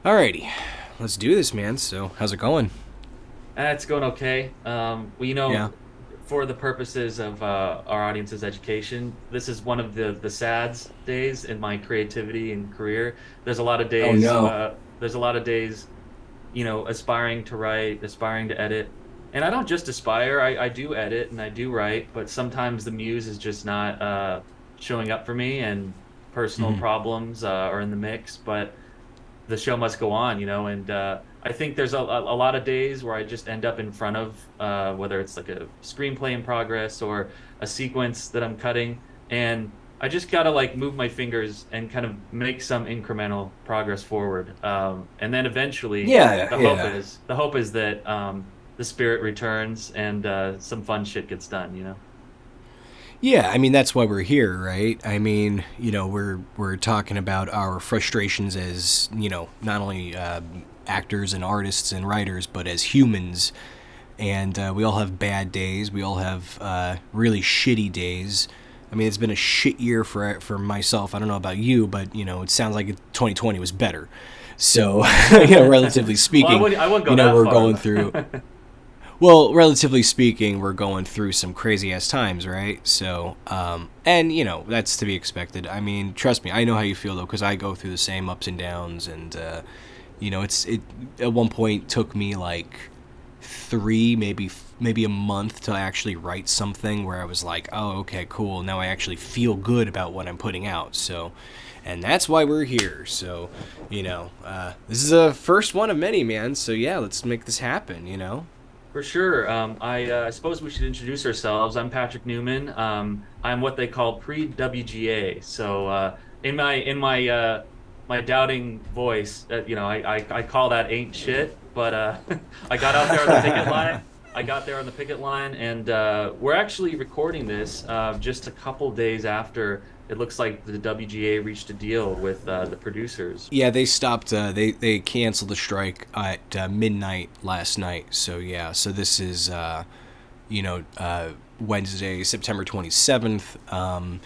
Alrighty, let's do this, man. So, how's it going? It's going okay. Yeah. For the purposes of our audience's education, this is one of the sads days in my creativity and career. There's a lot of Oh days. no. There's a lot of days, aspiring to write, aspiring to edit, and I don't just aspire. I do edit and I do write, but sometimes the muse is just not showing up for me, and personal Hmm. problems are in the mix. But the show must go on, and I think there's a lot of days where I just end up in front of whether it's like a screenplay in progress or a sequence that I'm cutting, and I just gotta like move my fingers and kind of make some incremental progress forward, and then eventually Yeah, yeah. the hope is that the spirit returns and some fun shit gets done. Yeah, I mean that's why we're here, right? I mean, we're talking about our frustrations as, not only actors and artists and writers, but as humans. And we all have bad days. We all have really shitty days. I mean, it's been a shit year for myself. I don't know about you, but it sounds like 2020 was better. So, relatively Well, speaking, I wouldn't go that we're going far. through. Well, relatively speaking, we're going through some crazy ass times, right? So, and that's to be expected. I mean, trust me, I know how you feel though, because I go through the same ups and downs, and it at one point took me like three, maybe a month to actually write something where I was like, oh, okay, cool. Now I actually feel good about what I'm putting out. So, and that's why we're here. So, this is a first one of many, man. So yeah, let's make this happen. For sure. I suppose we should introduce ourselves. I'm Patrick Newman. I'm what they call pre-WGA. So in my doubting voice, I call that ain't shit. But I got out there on the picket line. I got there on the picket line, and we're actually recording this just a couple days after it looks like the WGA reached a deal with the producers. Yeah, they stopped. They canceled the strike at midnight last night. So yeah, so this is Wednesday, September 27th.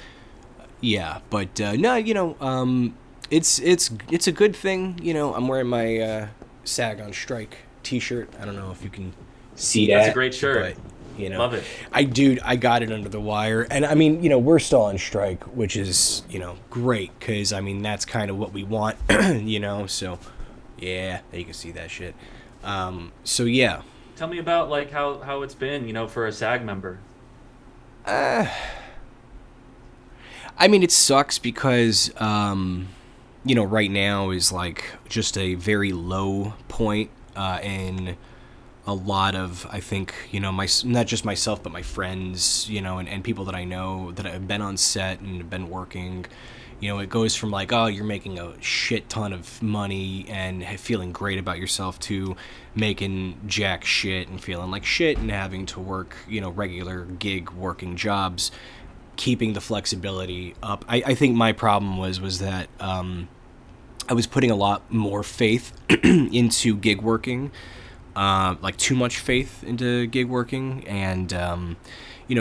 Yeah, but no, it's a good thing. I'm wearing my SAG on strike T-shirt. I don't know if you can see That's a that, great but shirt. you know, Love it. I got it under the wire, and I mean, we're still on strike, which is great because I mean that's kind of what we want, So yeah, you can see that shit. So yeah, Tell me about like how it's been, for a SAG member. I mean it sucks because right now is like just a very low point in a lot of I think my not just myself but my friends and people that I know that have been on set and have been working. It goes from like, oh, you're making a shit ton of money and feeling great about yourself to making jack shit and feeling like shit and having to work regular gig working jobs, keeping the flexibility up. I think my problem was that I was putting a lot more faith into gig working, like too much faith into gig working, and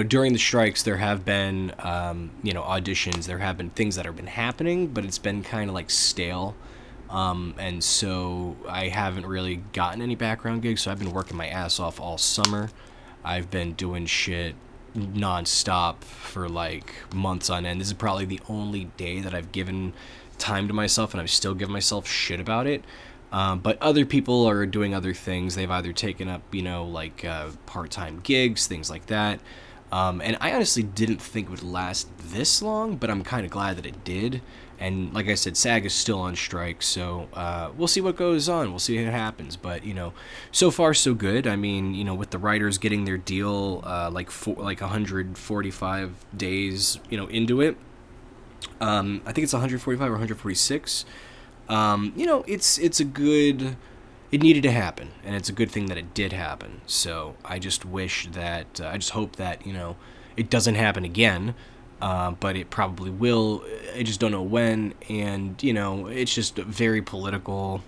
during the strikes there have been auditions, there have been things that have been happening, but it's been kind of like stale, and so I haven't really gotten any background gigs. So I've been working my ass off all summer. I've been doing shit nonstop for like months on end. This is probably the only day that I've given time to myself, and I'm still giving myself shit about it. But other people are doing other things. They've either taken up, like part-time gigs, things like that. And I honestly didn't think it would last this long, but I'm kind of glad that it did. And like I said, SAG is still on strike, so we'll see what goes on. We'll see what happens. But so far so good. I mean, with the writers getting their deal like 145 days, into it. I think it's 145 or 146. It's a good. It needed to happen, and it's a good thing that it did happen. So I just wish that I just hope that it doesn't happen again. But it probably will. I just don't know when, and it's just very political.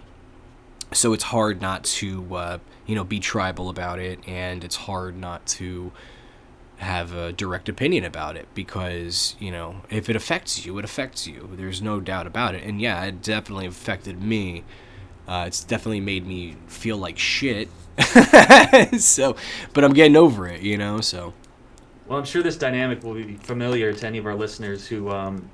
So it's hard not to be tribal about it, and it's hard not to have a direct opinion about it because if it affects you, it affects you. There's no doubt about it, and yeah, it definitely affected me. It's definitely made me feel like shit. So, but I'm getting over it, so. Well, I'm sure this dynamic will be familiar to any of our listeners who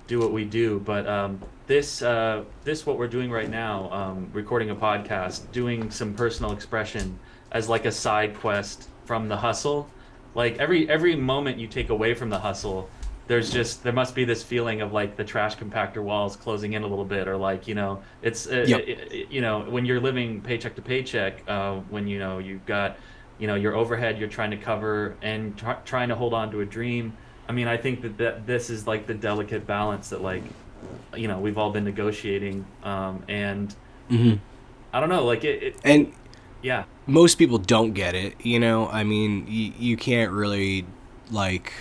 do what we do, but this what we're doing right now, recording a podcast, doing some personal expression as like a side quest from the hustle. Like every moment you take away from the hustle, there must be this feeling of like the trash compactor walls closing in a little bit, or like it's Yep. when you're living paycheck to paycheck, when you've got your overhead you're trying to cover and trying to hold on to a dream. I mean, I think that this is like the delicate balance that like we've all been negotiating, and Hmm. I don't know, like And yeah. most people don't get it, I mean, you can't really, like,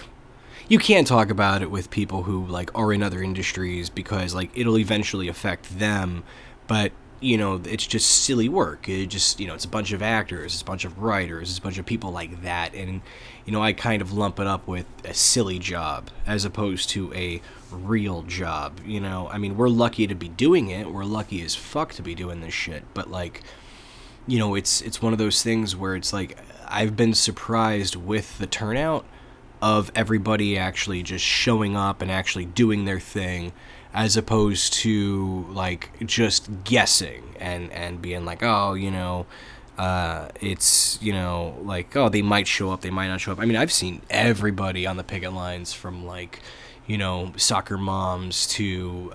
you can't talk about it with people who, like, are in other industries because, like, it'll eventually affect them. But, it's just silly work. It just, it's a bunch of actors, it's a bunch of writers, it's a bunch of people like that. And, I kind of lump it up with a silly job as opposed to a real job. I mean, we're lucky to be doing it. We're lucky as fuck to be doing this shit. But, like, it's one of those things where it's like I've been surprised with the turnout of everybody actually just showing up and actually doing their thing, as opposed to like just guessing and being like, oh, it's like, oh, they might show up, they might not show up. I mean, I've seen everybody on the picket lines, from like soccer moms to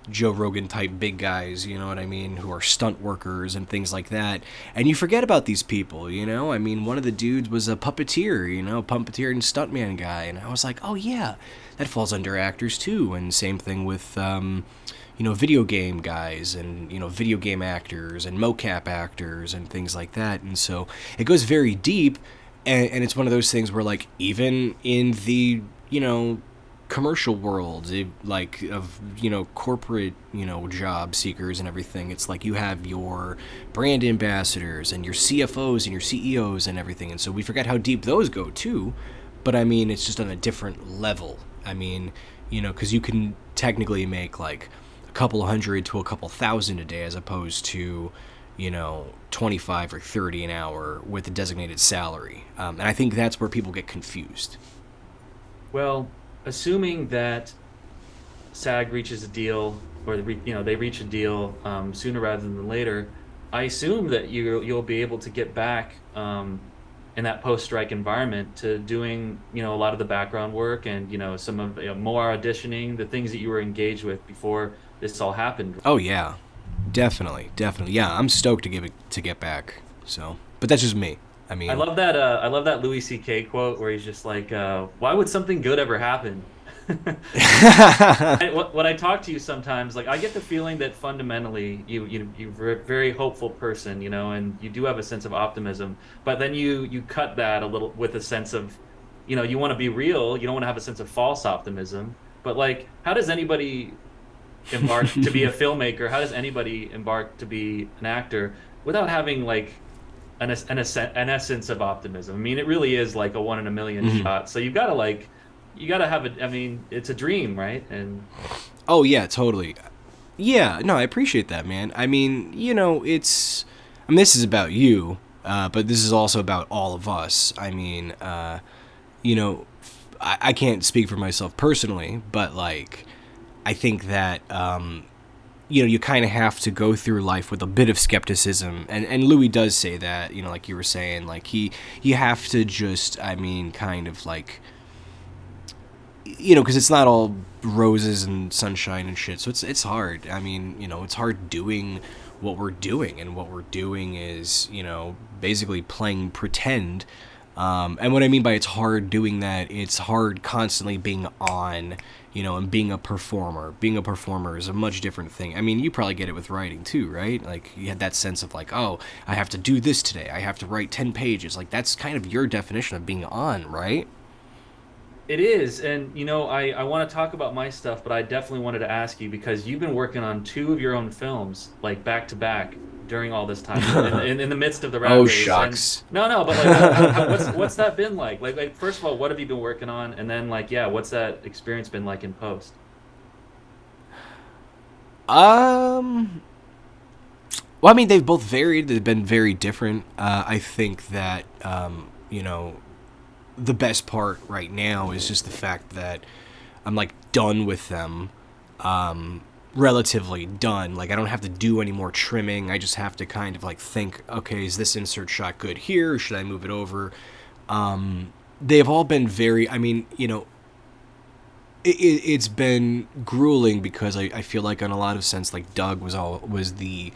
Joe Rogan type big guys, you know what I mean, who are stunt workers and things like that. And you forget about these people, I mean, one of the dudes was a puppeteer, puppeteer and stuntman guy, and I was like, oh yeah, that falls under actors too. And same thing with video game guys and video game actors and mocap actors and things like that. And so it goes very deep, and it's one of those things where, like, even in the commercial world, like, of corporate job seekers and everything, it's like you have your brand ambassadors and your CFOs and your CEOs and everything. And so we forget how deep those go too. But I mean, it's just on a different level. I mean, because you can technically make like a couple hundred to a couple thousand a day, as opposed to 25 or 30 an hour with a designated salary. And I think that's where people get confused. Well, assuming that SAG reaches a deal, or they reach a deal sooner rather than later, I assume that you'll be able to get back in that post-strike environment to doing a lot of the background work and some of more auditioning, the things that you were engaged with before this all happened. Oh yeah, definitely. Yeah, I'm stoked to get back. So, but that's just me. I mean, I love that Louis C.K. quote where he's just like, "Why would something good ever happen?" When I talk to you sometimes, like I get the feeling that fundamentally you're a very hopeful person, and you do have a sense of optimism. But then you cut that a little with a sense of, you want to be real. You don't want to have a sense of false optimism. But like, how does anybody embark to be a filmmaker? How does anybody embark to be an actor without having like an essence of optimism? I mean, it really is like a one in a million shot. So you gotta have it. I mean, it's a dream, right? And oh yeah, totally. Yeah, no, I appreciate that, man. I mean, this is about you, but this is also about all of us. I mean, I can't speak for myself personally, but like, I think that you kind of have to go through life with a bit of skepticism, and Louis does say that, like you were saying, like you have to just, I mean, kind of like, because it's not all roses and sunshine and shit, so it's hard. I mean, it's hard doing what we're doing, and what we're doing is, basically playing pretend. And what I mean by it's hard doing that, it's hard constantly being on, and being a performer. Being a performer is a much different thing. I mean, you probably get it with writing too, right? Like, you had that sense of like, oh, I have to do this today. I have to write 10 pages. Like, that's kind of your definition of being on, right? it is. And I want to talk about my stuff, but I definitely wanted to ask you because you've been working on two of your own films, like back to back, during all this time, in the midst of the rat Oh, race. shucks. And, no, but like, what's that been like? Like, first of all, what have you been working on? And then, like, yeah, what's that experience been like in post? Um, Well, I mean, they've both varied. They've been very different. I think that the best part right now is just the fact that I'm like done with them, relatively done. Like I don't have to do any more trimming. I just have to kind of like think, okay, is this insert shot good here? Or should I move it over? They've all been very. I mean, it's been grueling because I feel like in a lot of sense, like Doug was the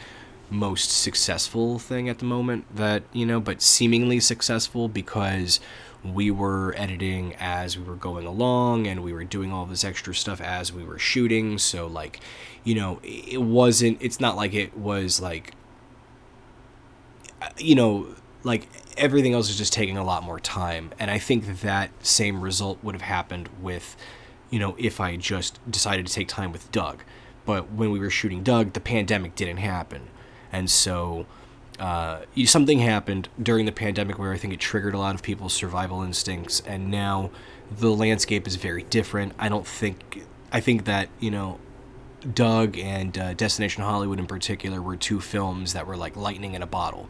most successful thing at the moment that but seemingly successful because we were editing as we were going along and we were doing all this extra stuff as we were shooting. So like, it wasn't. It's not like it was like, you know, like everything else is just taking a lot more time. And I think that same result would have happened with, if I just decided to take time with Doug. But when we were shooting Doug, the pandemic didn't happen. And so something happened during the pandemic where I think it triggered a lot of people's survival instincts. And now the landscape is very different. I think that, Doug and Destination Hollywood in particular were two films that were like lightning in a bottle,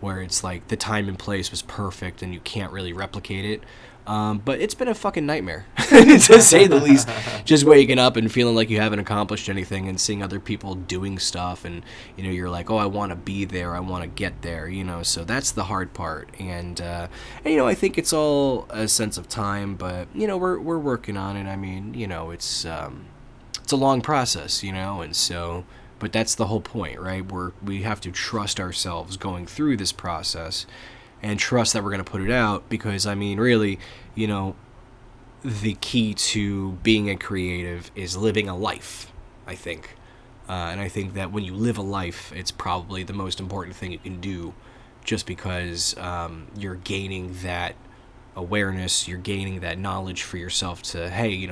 where it's like the time and place was perfect and you can't really replicate it. But it's been a fucking nightmare, to say the least. Just waking up and feeling like you haven't accomplished anything and seeing other people doing stuff and, you're like, oh, I want to be there. I want to get there, So that's the hard part. And I think it's all a sense of time, but, we're working on it. I mean, it's a long process, and so, but that's the whole point, right? We have to trust ourselves going through this process and trust that we're going to put it out because, I mean, really, the key to being a creative is living a life, I think. And I think that when you live a life, it's probably the most important thing you can do just because you're gaining that awareness, you're gaining that knowledge for yourself to, hey,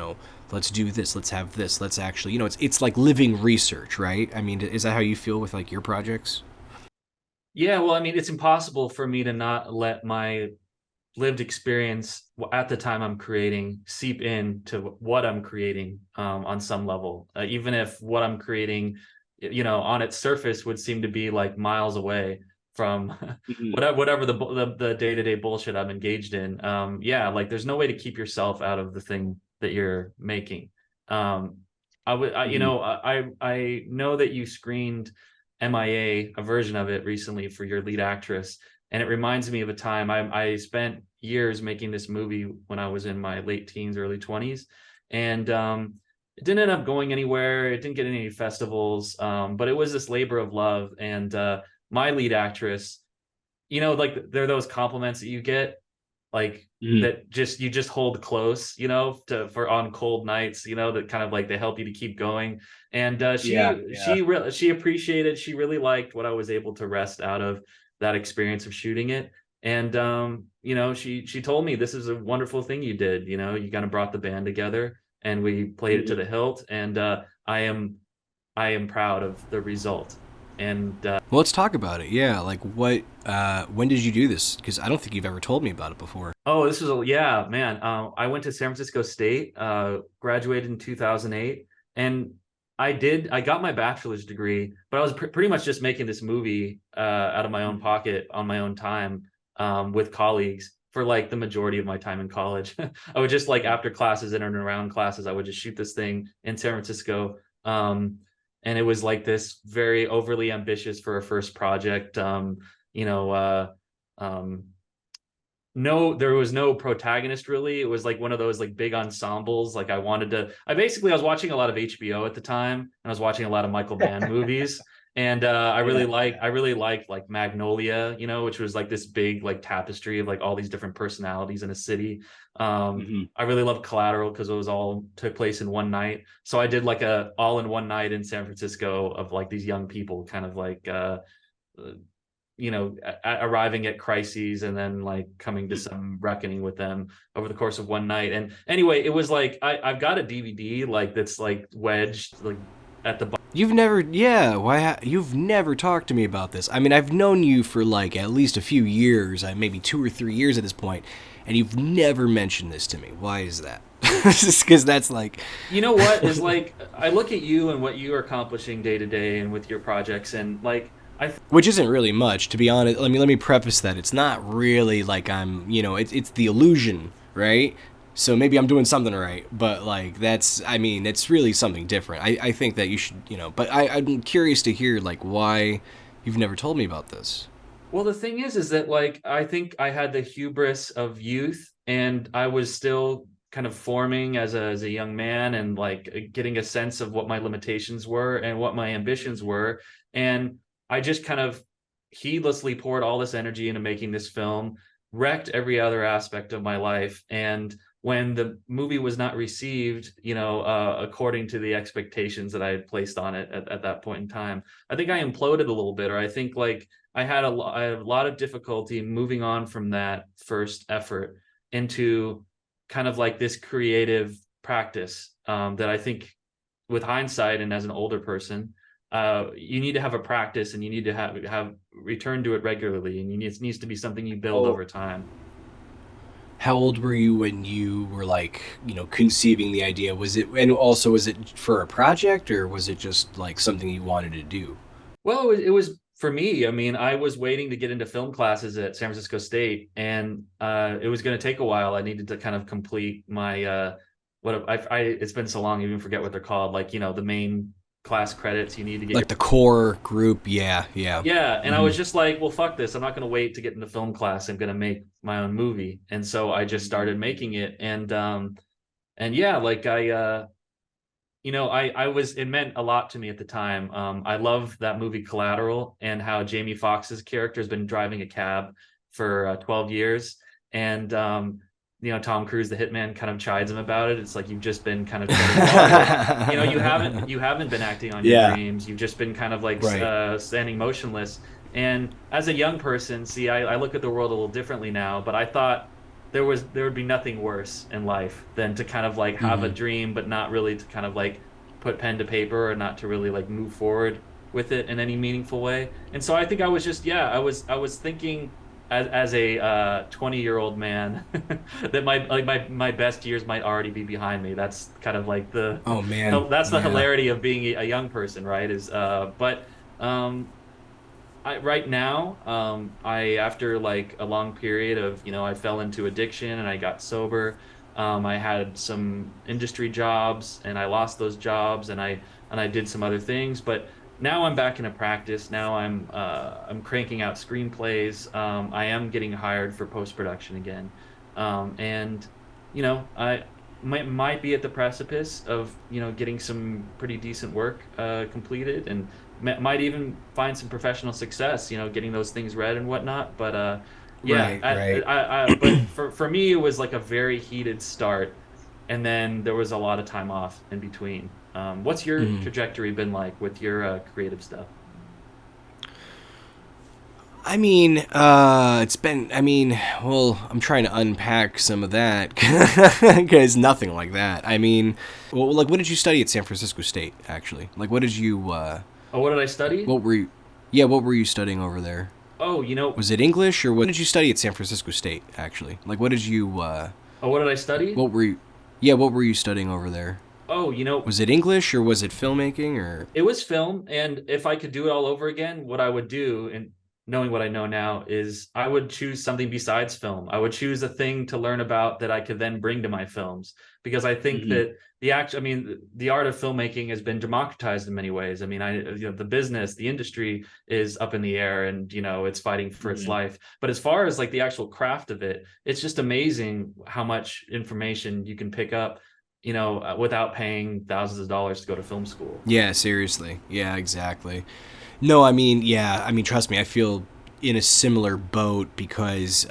let's do this, let's have this, let's actually, it's like living research, right? I mean, is that how you feel with like your projects? Yeah, well, I mean, it's impossible for me to not let my lived experience at the time I'm creating seep into what I'm creating on some level, even if what I'm creating, on its surface would seem to be like miles away from Mm-hmm. whatever the day-to-day bullshit I'm engaged in. Yeah, like there's no way to keep yourself out of the thing that you're making. I would, I, you Mm-hmm. know, I know that you screened MIA, a version of it recently for your lead actress, and it reminds me of a time I spent years making this movie when I was in my late teens, early 20s, and it didn't end up going anywhere. It didn't get any festivals, but it was this labor of love. And my lead actress, like there are those compliments that you get, like Mm-hmm. that just you just hold close, for on cold nights, that kind of like they help you to keep going. And Yeah, yeah. she appreciated, she really liked what I was able to wrest out of that experience of shooting it. And she told me, this is a wonderful thing you did. You kind of brought the band together and we played it to Mm-hmm. the hilt. And I am proud of the result. And Well, let's talk about it. Yeah, like when did you do this? Because I don't think you've ever told me about it before. oh, yeah, man. I went to San Francisco State, graduated in 2008, and I got my bachelor's degree, but I was pretty much just making this movie out of my own pocket on my own time, with colleagues for like the majority of my time in college. I would just like after classes, in and around classes, I would just shoot this thing in San Francisco. And it was like this very overly ambitious for a first project. You know, um, no, there was no protagonist really. It was like one of those like big ensembles. Like I was watching a lot of HBO at the time, and I was watching a lot of Michael Mann movies. And Yeah, I really liked like Magnolia, which was like this big like tapestry of like all these different personalities in a city. mm-hmm. I really loved Collateral because it was all took place in one night. So I did like a all in one night in San Francisco of like these young people kind of like arriving at crises and then like coming to some reckoning with them over the course of one night. And anyway, it was like I've got a DVD like that's like wedged like at the You've never, yeah. You've never talked to me about this? I mean, I've known you for like at least a few years, maybe 2 or 3 years at this point, and you've never mentioned this to me. Why is that? Just because that's like, what is like I look at you and what you are accomplishing day to day and with your projects, and like Which isn't really much, to be honest. Let me preface that it's not really like I'm, it's the illusion, right? So maybe I'm doing something right, but like it's really something different. I think that you should, but I'm curious to hear like why you've never told me about this. Well, the thing is that like I think I had the hubris of youth, and I was still kind of forming as a young man, and like getting a sense of what my limitations were and what my ambitions were, and I just kind of heedlessly poured all this energy into making this film, wrecked every other aspect of my life, and when the movie was not received, according to the expectations that I had placed on it at that point in time, I think I imploded a little bit, or I think like I had a lot of difficulty moving on from that first effort into kind of like this creative practice, that I think, with hindsight and as an older person, you need to have a practice, and you need to have return to it regularly, and it needs to be something you build Oh, over time. how old were you when you were like, conceiving the idea? Was it for a project or was it just like something you wanted to do? Well, it was for me. I mean, I was waiting to get into film classes at San Francisco State, and it was going to take a while. I needed to kind of complete my what I it's been so long, I even forget what they're called. Like, the main class credits you need to get your. Like the core group, yeah, yeah. Yeah, and I Hmm. was just like, well, fuck this. I'm not going to wait to get into film class. I'm going to make my own movie, and so I just started making it, and yeah, like I was, it meant a lot to me at the time. I love that movie Collateral, and how Jamie Foxx's character has been driving a cab for 12 years. And, Tom Cruise, the hitman, kind of chides him about it. It's like, you've just been kind of treading water. You haven't been acting on your Yeah, dreams. You've just been kind of like right. standing motionless. And as a young person, see, I look at the world a little differently now, but I thought there would be nothing worse in life than to kind of like have a Hmm. dream, but not really to kind of like put pen to paper, or not to really like move forward with it in any meaningful way. And so I think I was just, yeah, I was thinking as a 20-year-old man that my best years might already be behind me. That's kind of like Oh man, that's the yeah. hilarity of being a young person, right? Is but right now, I, after like a long period of, I fell into addiction and I got sober. I had some industry jobs and I lost those jobs, and I did some other things, but now I'm back in a practice. Now I'm cranking out screenplays. I am getting hired for post-production again. And I might be at the precipice of, getting some pretty decent work completed, and might even find some professional success, getting those things read and whatnot. But yeah, Right, right. but for me, it was like a very heated start, and then there was a lot of time off in between. What's your Mhm. trajectory been like with your creative stuff? Well, I'm trying to unpack some of that because nothing like that. Well, like, what did you study at San Francisco State, actually? Like, Oh, what did I study? what were you, yeah, what were you studying over there? Oh, Was it English or what did you study at San Francisco State, actually? Like, what did I study? what were you, yeah, what were you studying over there? Oh, Was it English or was it filmmaking or? it was film, and if I could do it all over again, what I would do, and knowing what I know now, is I would choose something besides film. I would choose a thing to learn about that I could then bring to my films, because I think Mhm. that the art of filmmaking has been democratized in many ways. I mean, the business, the industry is up in the air, and it's fighting for its Mhm. life. But as far as like the actual craft of it, it's just amazing how much information you can pick up, without paying thousands of dollars to go to film school. Yeah, seriously. Yeah, exactly. No, yeah, trust me, I feel in a similar boat because,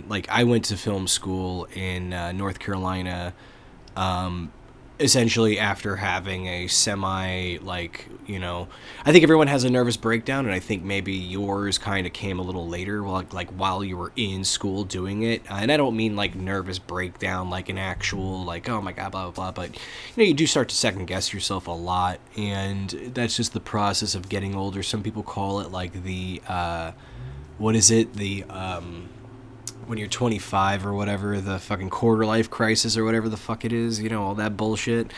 like, I went to film school in North Carolina, um, essentially after having a semi, like, I think everyone has a nervous breakdown, and I think maybe yours kind of came a little later, while you were in school doing it. And I don't mean like nervous breakdown, like an actual, like, oh my God, blah, blah, blah, but, you do start to second guess yourself a lot, and that's just the process of getting older. Some people call it like the, what is it? when you're 25 or whatever, the fucking quarter life crisis or whatever the fuck it is, all that bullshit.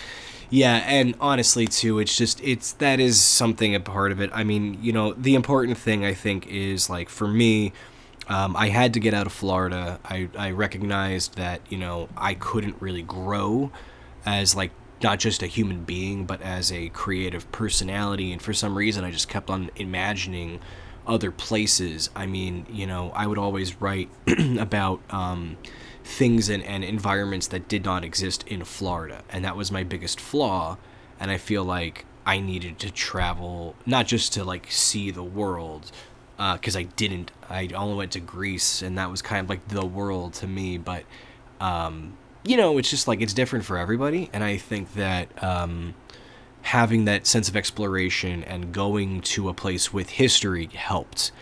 Yeah, and honestly too, it's that is something a part of it. I mean, the important thing I think is like for me, I had to get out of Florida. I recognized that I couldn't really grow as like not just a human being, but as a creative personality. And for some reason, I just kept on imagining other places. I mean, I would always write about things and environments that did not exist in Florida. And that was my biggest flaw. And I feel like I needed to travel, not just to like see the world, because I didn't. I only went to Greece, and that was kind of like the world to me. But it's just like it's different for everybody, and I think that having that sense of exploration and going to a place with history helped.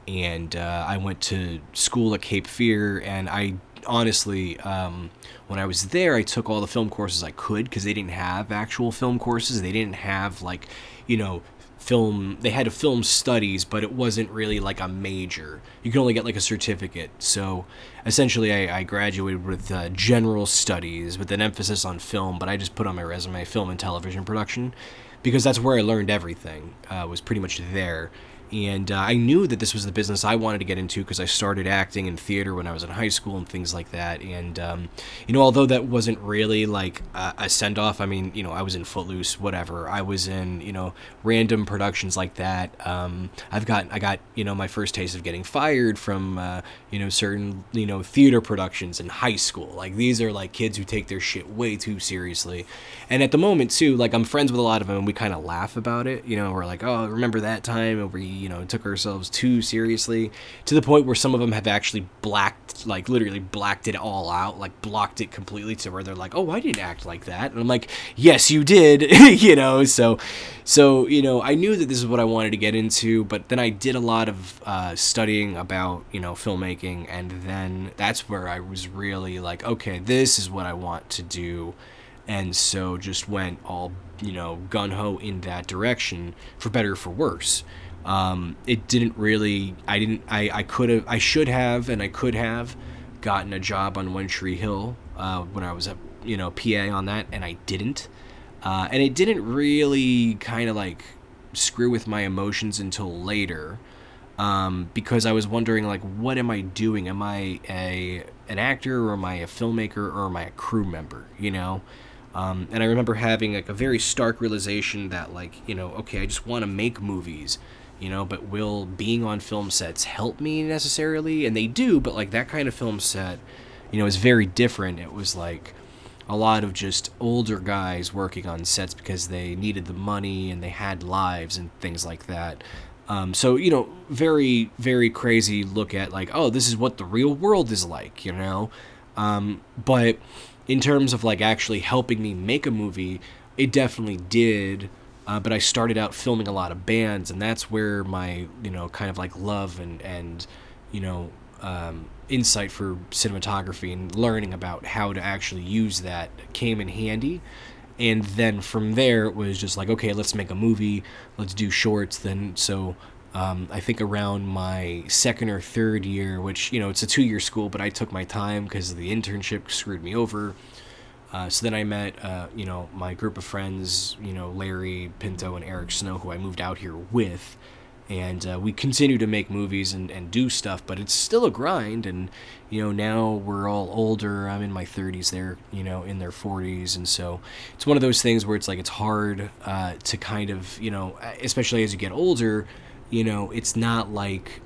And I went to school at Cape Fear, and I honestly, when I was there, I took all the film courses I could because they didn't have actual film courses. They didn't have like, film. They had a film studies, but it wasn't really like a major. You could only get like a certificate. So essentially, I graduated with general studies with an emphasis on film, but I just put on my resume film and television production because that's where I learned everything. Was pretty much there. And I knew that this was the business I wanted to get into because I started acting in theater when I was in high school and things like that. And, although that wasn't really like a send-off, I mean, I was in Footloose, whatever. I was in, random productions like that. I got, my first taste of getting fired from, certain, theater productions in high school. Like, these are like kids who take their shit way too seriously. And at the moment, too, like, I'm friends with a lot of them and we kind of laugh about it. We're like, oh, remember that time where we, took ourselves too seriously to the point where some of them have actually literally blacked it all out, like blocked it completely to where they're like, oh, I didn't act like that. And I'm like, yes, you did, so, I knew that this is what I wanted to get into, but then I did a lot of studying about, filmmaking. And then that's where I was really like, okay, this is what I want to do. And so just went all, gung-ho in that direction, for better or for worse. It didn't really, I should have, and I could have gotten a job on One Tree Hill, when I was a, PA on that, and I didn't. And it didn't really kind of like screw with my emotions until later, because I was wondering, like, what am I doing? Am I an actor, or am I a filmmaker, or am I a crew member, And I remember having like a very stark realization that like, okay, I just want to make movies, but will being on film sets help me necessarily? And they do, but like that kind of film set, is very different. It was like a lot of just older guys working on sets because they needed the money and they had lives and things like that. So, very, very crazy look at like, oh, this is what the real world is like, but in terms of like actually helping me make a movie, it definitely did. But I started out filming a lot of bands, and that's where my, kind of like love and insight for cinematography and learning about how to actually use that came in handy. And then from there, it was just like, okay, let's make a movie, let's do shorts. Then, so I think around my second or third year, which, it's a 2-year school, but I took my time because the internship screwed me over. So then I met, my group of friends, Larry Pinto and Eric Snow, who I moved out here with. And we continue to make movies and do stuff, but it's still a grind. And, now we're all older. I'm in my 30s, they're, in their 40s. And so it's one of those things where it's like it's hard to kind of, especially as you get older, it's not like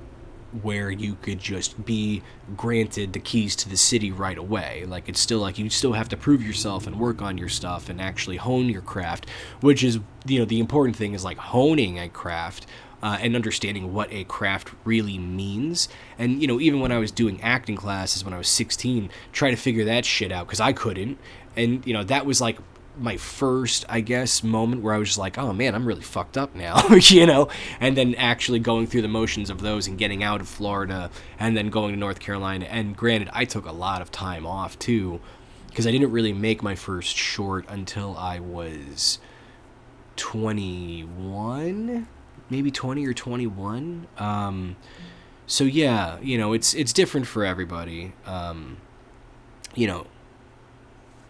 where you could just be granted the keys to the city right away. Like, it's still like you still have to prove yourself and work on your stuff and actually hone your craft, which is, the important thing is like honing a craft and understanding what a craft really means. And, even when I was doing acting classes when I was 16, try to figure that shit out because I couldn't. And, that was like my first, I guess, moment where I was just like, oh man, I'm really fucked up now, and then actually going through the motions of those and getting out of Florida and then going to North Carolina. And granted, I took a lot of time off too, because I didn't really make my first short until I was 21, maybe 20 or 21. So yeah, it's different for everybody. You know,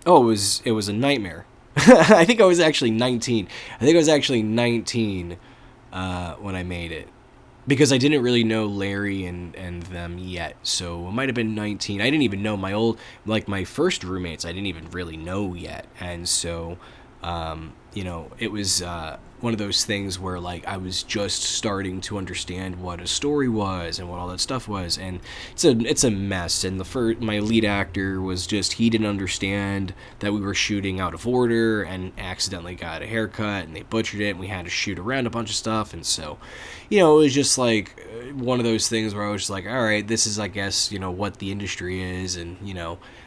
oh, it was a nightmare. I think I was actually 19. I think I was actually 19 when I made it, because I didn't really know Larry and them yet. So it might have been 19. I didn't even know my first roommates. I didn't even really know yet, and so it was one of those things where like I was just starting to understand what a story was and what all that stuff was, and it's a mess. And my lead actor was just, he didn't understand that we were shooting out of order and accidentally got a haircut, and they butchered it, and we had to shoot around a bunch of stuff, and so it was just like one of those things where I was just like, all right, this is, I guess, what the industry is, and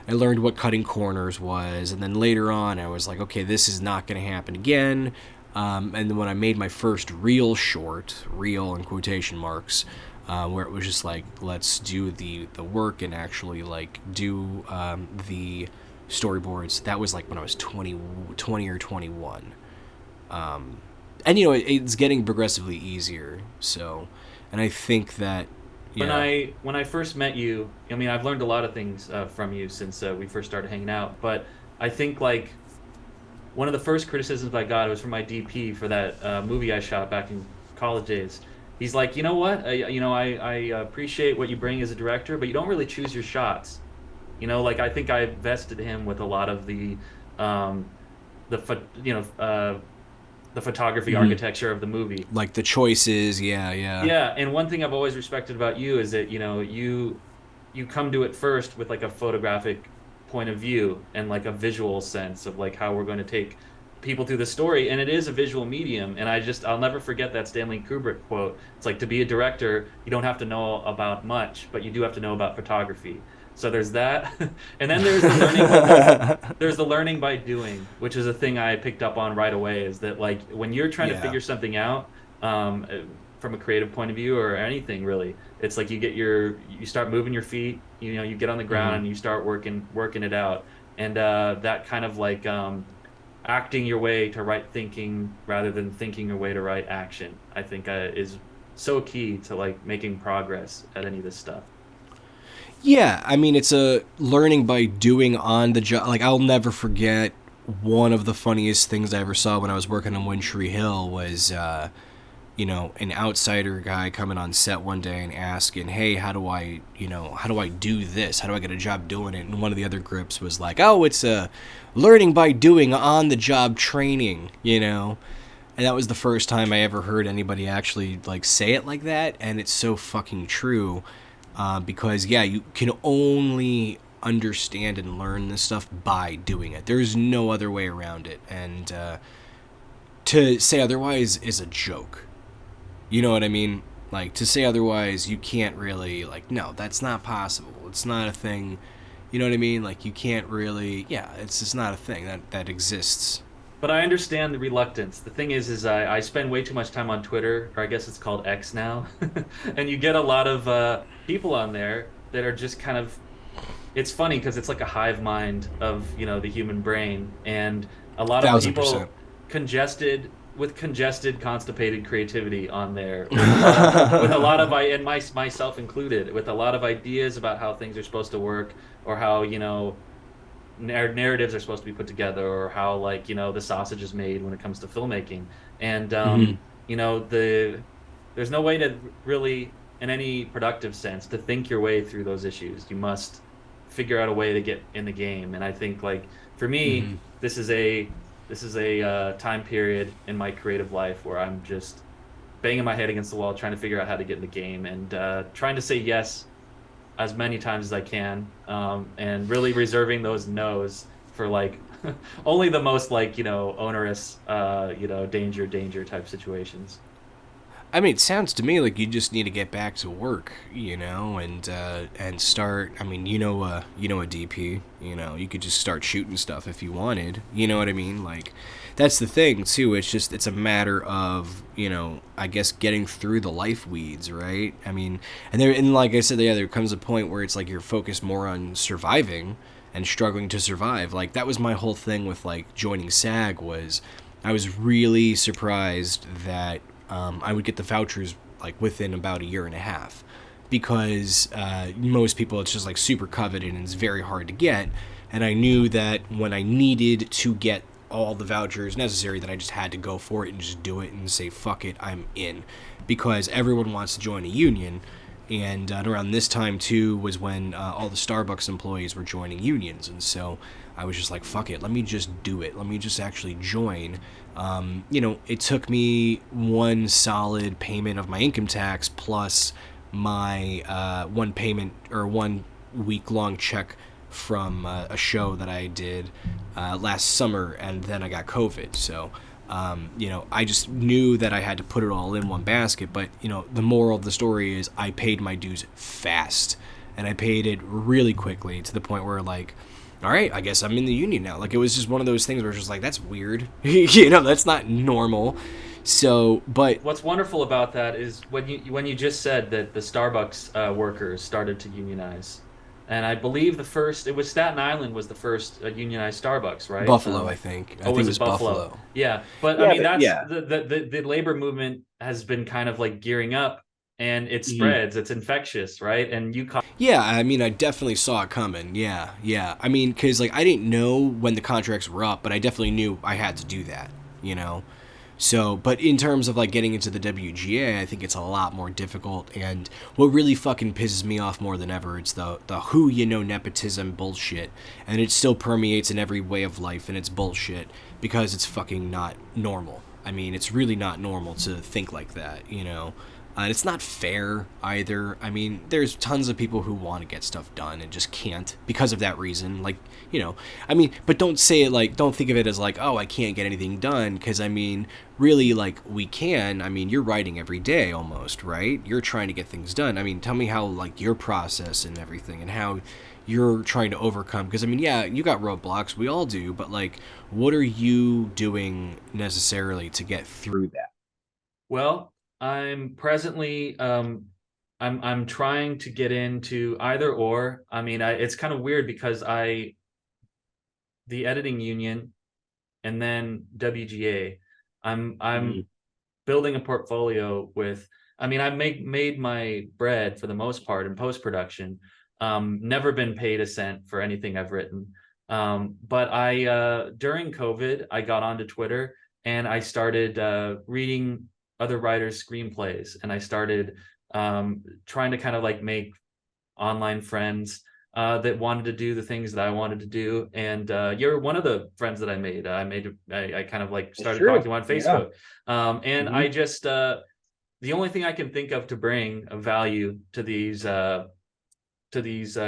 I learned what cutting corners was, and then later on I was like, okay, this is not going to happen again. And then when I made my first real short, real in quotation marks, where it was just like, let's do the work and actually like do the storyboards, that was like when I was 20 or 21. And it's getting progressively easier. So, and I think that When I first met you, I mean, I've learned a lot of things from you since we first started hanging out. But I think like one of the first criticisms I got was from my DP for that movie I shot back in college days. He's like, you know what? I appreciate what you bring as a director, but you don't really choose your shots. Like I think I vested him with a lot of the photography architecture of the movie. like the choices, yeah. Yeah, and one thing I've always respected about you is that, you come to it first with like a photographic point of view and like a visual sense of like how we're going to take people through the story, and it is a visual medium. And I'll never forget that Stanley Kubrick quote. It's like, to be a director, you don't have to know about much, but you do have to know about photography. So there's that. And then there's the learning by doing, which is a thing I picked up on right away, is that like when you're trying to figure something out, from a creative point of view or anything really, it's like you start moving your feet, you get on the ground and you start working it out. And that kind of like acting your way to right thinking rather than thinking your way to right action, I think is so key to like making progress at any of this stuff. Yeah, I mean, it's a learning by doing on the job. Like, I'll never forget one of the funniest things I ever saw when I was working on One Tree Hill was, an outsider guy coming on set one day and asking, hey, how do I do this? How do I get a job doing it? And one of the other groups was like, oh, it's a learning by doing on the job training, And that was the first time I ever heard anybody actually, like, say it like that, and it's so fucking true. Because, yeah, you can only understand and learn this stuff by doing it. There's no other way around it. And to say otherwise is a joke. You know what I mean? Like, to say otherwise, you can't really, like, no, that's not possible. It's not a thing. You know what I mean? Like, you can't really, yeah, it's just not a thing that exists. But I understand the reluctance. The thing is I spend way too much time on Twitter, or I guess it's called X now. And you get a lot of people on there that are just kind of, it's funny because it's like a hive mind of, the human brain. And a lot of people 1000%. congested, constipated creativity on there. With a lot of, and myself included, with a lot of ideas about how things are supposed to work, or how, narratives are supposed to be put together, or how like the sausage is made when it comes to filmmaking. And there's no way to really, in any productive sense, to think your way through those issues. You must figure out a way to get in the game. And I think like for me, this is a time period in my creative life where I'm just banging my head against the wall trying to figure out how to get in the game, and trying to say yes as many times as I can, and really reserving those no's for like only the most like onerous danger type situations. I mean, it sounds to me like you just need to get back to work, and start. I mean, a DP, you could just start shooting stuff if you wanted. You know what I mean? Like, that's the thing too. It's a matter of I guess getting through the life weeds, right? I mean, and like I said, there comes a point where it's like you're focused more on surviving and struggling to survive. Like, that was my whole thing with like joining SAG. Was I was really surprised that I would get the vouchers like within about a year and a half, because most people it's just like super coveted and it's very hard to get. And I knew that when I needed to get all the vouchers necessary, that I just had to go for it and just do it and say fuck it, I'm in, because everyone wants to join a union. And around this time too was when all the Starbucks employees were joining unions, and so I was just like, "Fuck it, let me just do it. Let me just actually join." It took me one solid payment of my income tax plus my one payment or 1 week long check from a show that I did last summer, and then I got COVID. So I just knew that I had to put it all in one basket. But, the moral of the story is I paid my dues fast. And I paid it really quickly to the point where, like, all right, I guess I'm in the union now. Like, it was just one of those things where it's just like, that's weird. That's not normal. So, but What's wonderful about that is when you just said that the Starbucks workers started to unionize, and I believe it was Staten Island was the first unionized Starbucks, right? Buffalo, I think. I Oh, think was it it was Buffalo? Buffalo. Yeah, but I Yeah, mean but that's yeah. the labor movement has been kind of like gearing up, and it Mhm. spreads. It's infectious, right? And you caught Yeah, I mean, I definitely saw it coming. Yeah, yeah. I mean, because, like, I didn't know when the contracts were up, but I definitely knew I had to do that, you know? So, but in terms of, like, getting into the WGA, I think it's a lot more difficult. And what really fucking pisses me off more than ever, it's the who you know nepotism bullshit. And it still permeates in every way of life, and it's bullshit because it's fucking not normal. I mean, it's really not normal to think like that. And it's not fair either. I mean, there's tons of people who want to get stuff done and just can't because of that reason. Like, I mean, but don't say it like, don't think of it as like, oh, I can't get anything done. Because, I mean, really, like, we can. I mean, you're writing every day almost, right? You're trying to get things done. I mean, tell me how, like, your process and everything and how you're trying to overcome. Because, I mean, yeah, you got roadblocks. We all do. But, like, what are you doing necessarily to get through that? well. I'm presently I'm trying to get into either or. I mean, it's kind of weird because I the editing union and then WGA. I'm Mhm. building a portfolio with. I mean, I've made my bread for the most part in post production. Never been paid a cent for anything I've written. But I during COVID, I got onto Twitter and I started reading other writers' screenplays, and I started trying to kind of like make online friends that wanted to do the things that I wanted to do. And you're one of the friends that I made. I kind of like It's started talking true. to on Yeah. Facebook. And Hmm. I just, the only thing I can think of to bring a value to these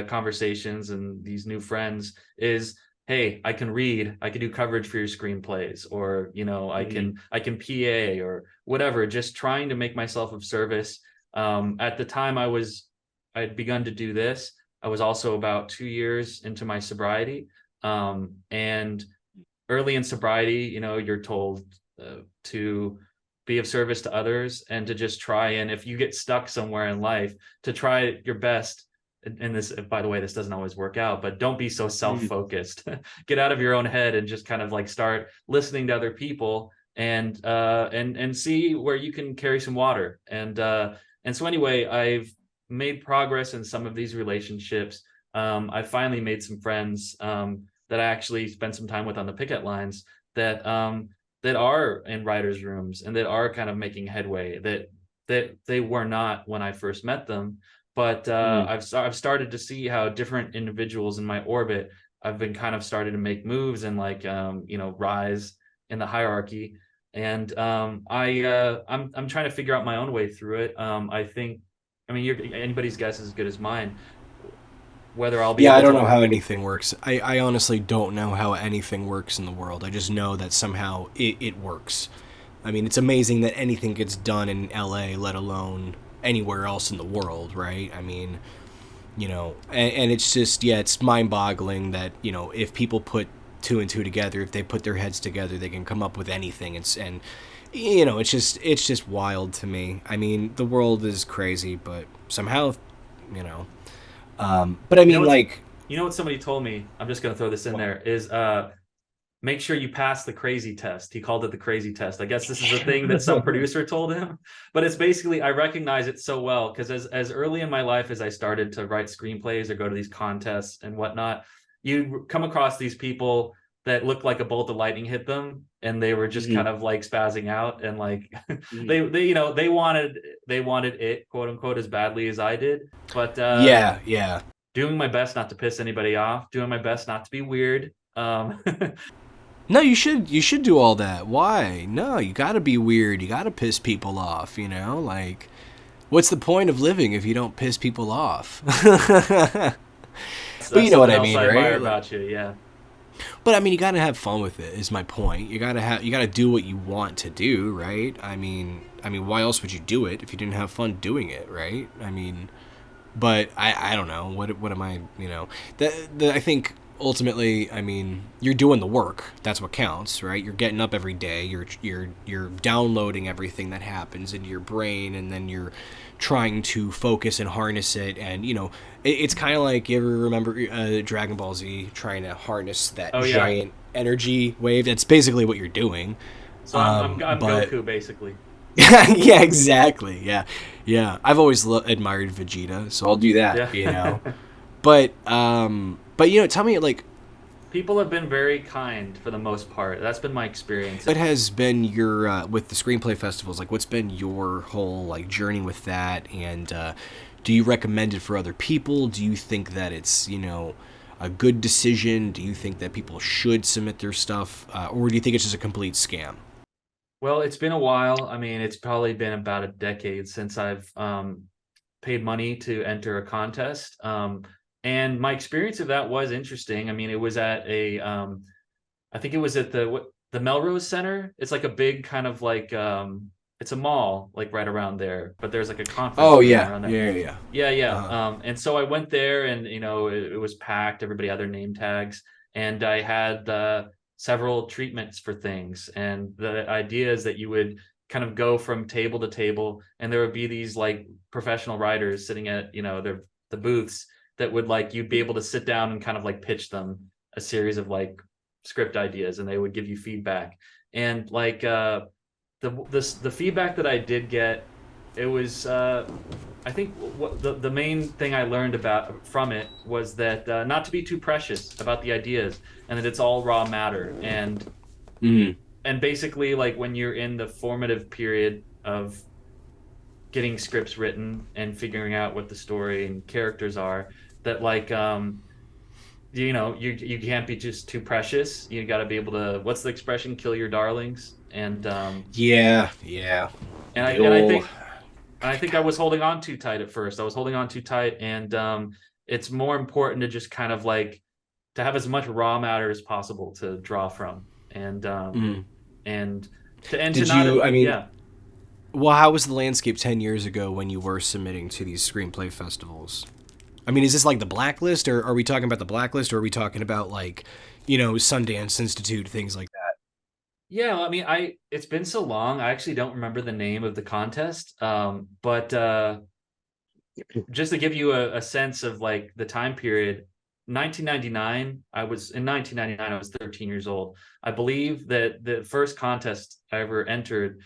conversations and these new friends is, hey, I can read, I can do coverage for your screenplays, or Hmm. I can PA or whatever, just trying to make myself of service. At the time I had begun to do this, I was also about 2 years into my sobriety. And early in sobriety, you're told to be of service to others and to just try, and if you get stuck somewhere in life, to try your best. And this, by the way, this doesn't always work out, but don't be so Hmm. self-focused. Get out of your own head and just kind of like start listening to other people, and see where you can carry some water. And so anyway, I've made progress in some of these relationships. I finally made some friends that I actually spent some time with on the picket lines that are in writers' rooms and that are kind of making headway, that they were not when I first met them. But Hmm. I've started to see how different individuals in my orbit, I've been kind of starting to make moves and like rise in the hierarchy. And I'm trying to figure out my own way through it. I think, I mean, anybody's guess is as good as mine whether I'll be Yeah, I able don't know to. how anything works. I honestly don't know how anything works in the world. I just know that somehow it works. I mean, it's amazing that anything gets done in LA, let alone anywhere else in the world, right? I mean, and it's just, yeah, it's mind boggling that, if people put two and two together, if they put their heads together, they can come up with anything. It's just wild to me. I mean, the world is crazy, but somehow, you know, but I You know mean, what's like, you know what somebody told me? I'm just going to throw this in What? there is make sure you pass the crazy test. He called it the crazy test. I guess this is a thing that some producer told him, but it's basically, I recognize it so well because as early in my life as I started to write screenplays or go to these contests and whatnot, you come across these people that looked like a bolt of lightning hit them, and they were just Mhm. kind of like spazzing out, and like Mhm. they they wanted it, quote unquote, as badly as I did. But Yeah, yeah. doing my best not to piss anybody off, doing my best not to be weird. No, you should do all that. Why? No, you got to be weird. You got to piss people off, you know? Like what's the point of living if you don't piss people off? But that's you know what something I else mean, I admire right? Like, about you. Yeah. but I mean, you got to have fun with it. Is my point. You got to do what you want to do, right? I mean, why else would you do it if you didn't have fun doing it, right? I mean, but I don't know what am I, I think ultimately, I mean, you're doing the work. That's what counts, right? You're getting up every day. You're downloading everything that happens into your brain, and then you're trying to focus and harness it. And it's kind of like, you ever remember Dragon Ball Z trying to harness that Oh yeah. giant energy wave? That's basically what you're doing. So I'm But Goku basically. yeah, exactly. Yeah, yeah. I've always admired Vegeta, so I'll do that. Yeah. But tell me, like, People have been very kind for the most part. That's been my experience. what has been your with the screenplay festivals? Like, what's been your whole like journey with that? And do you recommend it for other people? Do you think that it's a good decision? Do you think that people should submit their stuff, or do you think it's just a complete scam? Well, it's been a while. I mean, it's probably been about a decade since I've paid money to enter a contest. And my experience of that was interesting. I mean, it was at I think it was at the Melrose Center. It's like a big kind of like it's a mall like right around there, but there's like a conference Oh room yeah, around there. yeah, yeah. Yeah, yeah. Uh, And so I went there, and it was packed. Everybody had their name tags, and I had several treatments for things. And the idea is that you would kind of go from table to table, and there would be these like professional writers sitting at the booths that would like you'd be able to sit down and kind of like pitch them a series of like script ideas, and they would give you feedback. And like the feedback that I did get, it was I think what the main thing I learned about from it was that not to be too precious about the ideas, and that it's all raw matter. mm, And basically, like when you're in the formative period of getting scripts written and figuring out what the story and characters are, that like you can't be just too precious. You got to be able to, what's the expression, kill your darlings. yeah, yeah. And I The and I old think I think I was holding on too tight at first. I was holding on too tight, and it's more important to just kind of like to have as much raw matter as possible to draw from, and mm. and to Did not, you? I mean, yeah. well, how was the landscape 10 years ago when you were submitting to these screenplay festivals? I mean, is this like the blacklist, or are we talking about the blacklist, or are we talking about like, Sundance Institute, things like that? Yeah, I mean, I it's been so long. I actually don't remember the name of the contest. But just to give you a sense of like the time period, 1999, I was in 1999, I was 13 years old. I believe that the first contest I ever entered,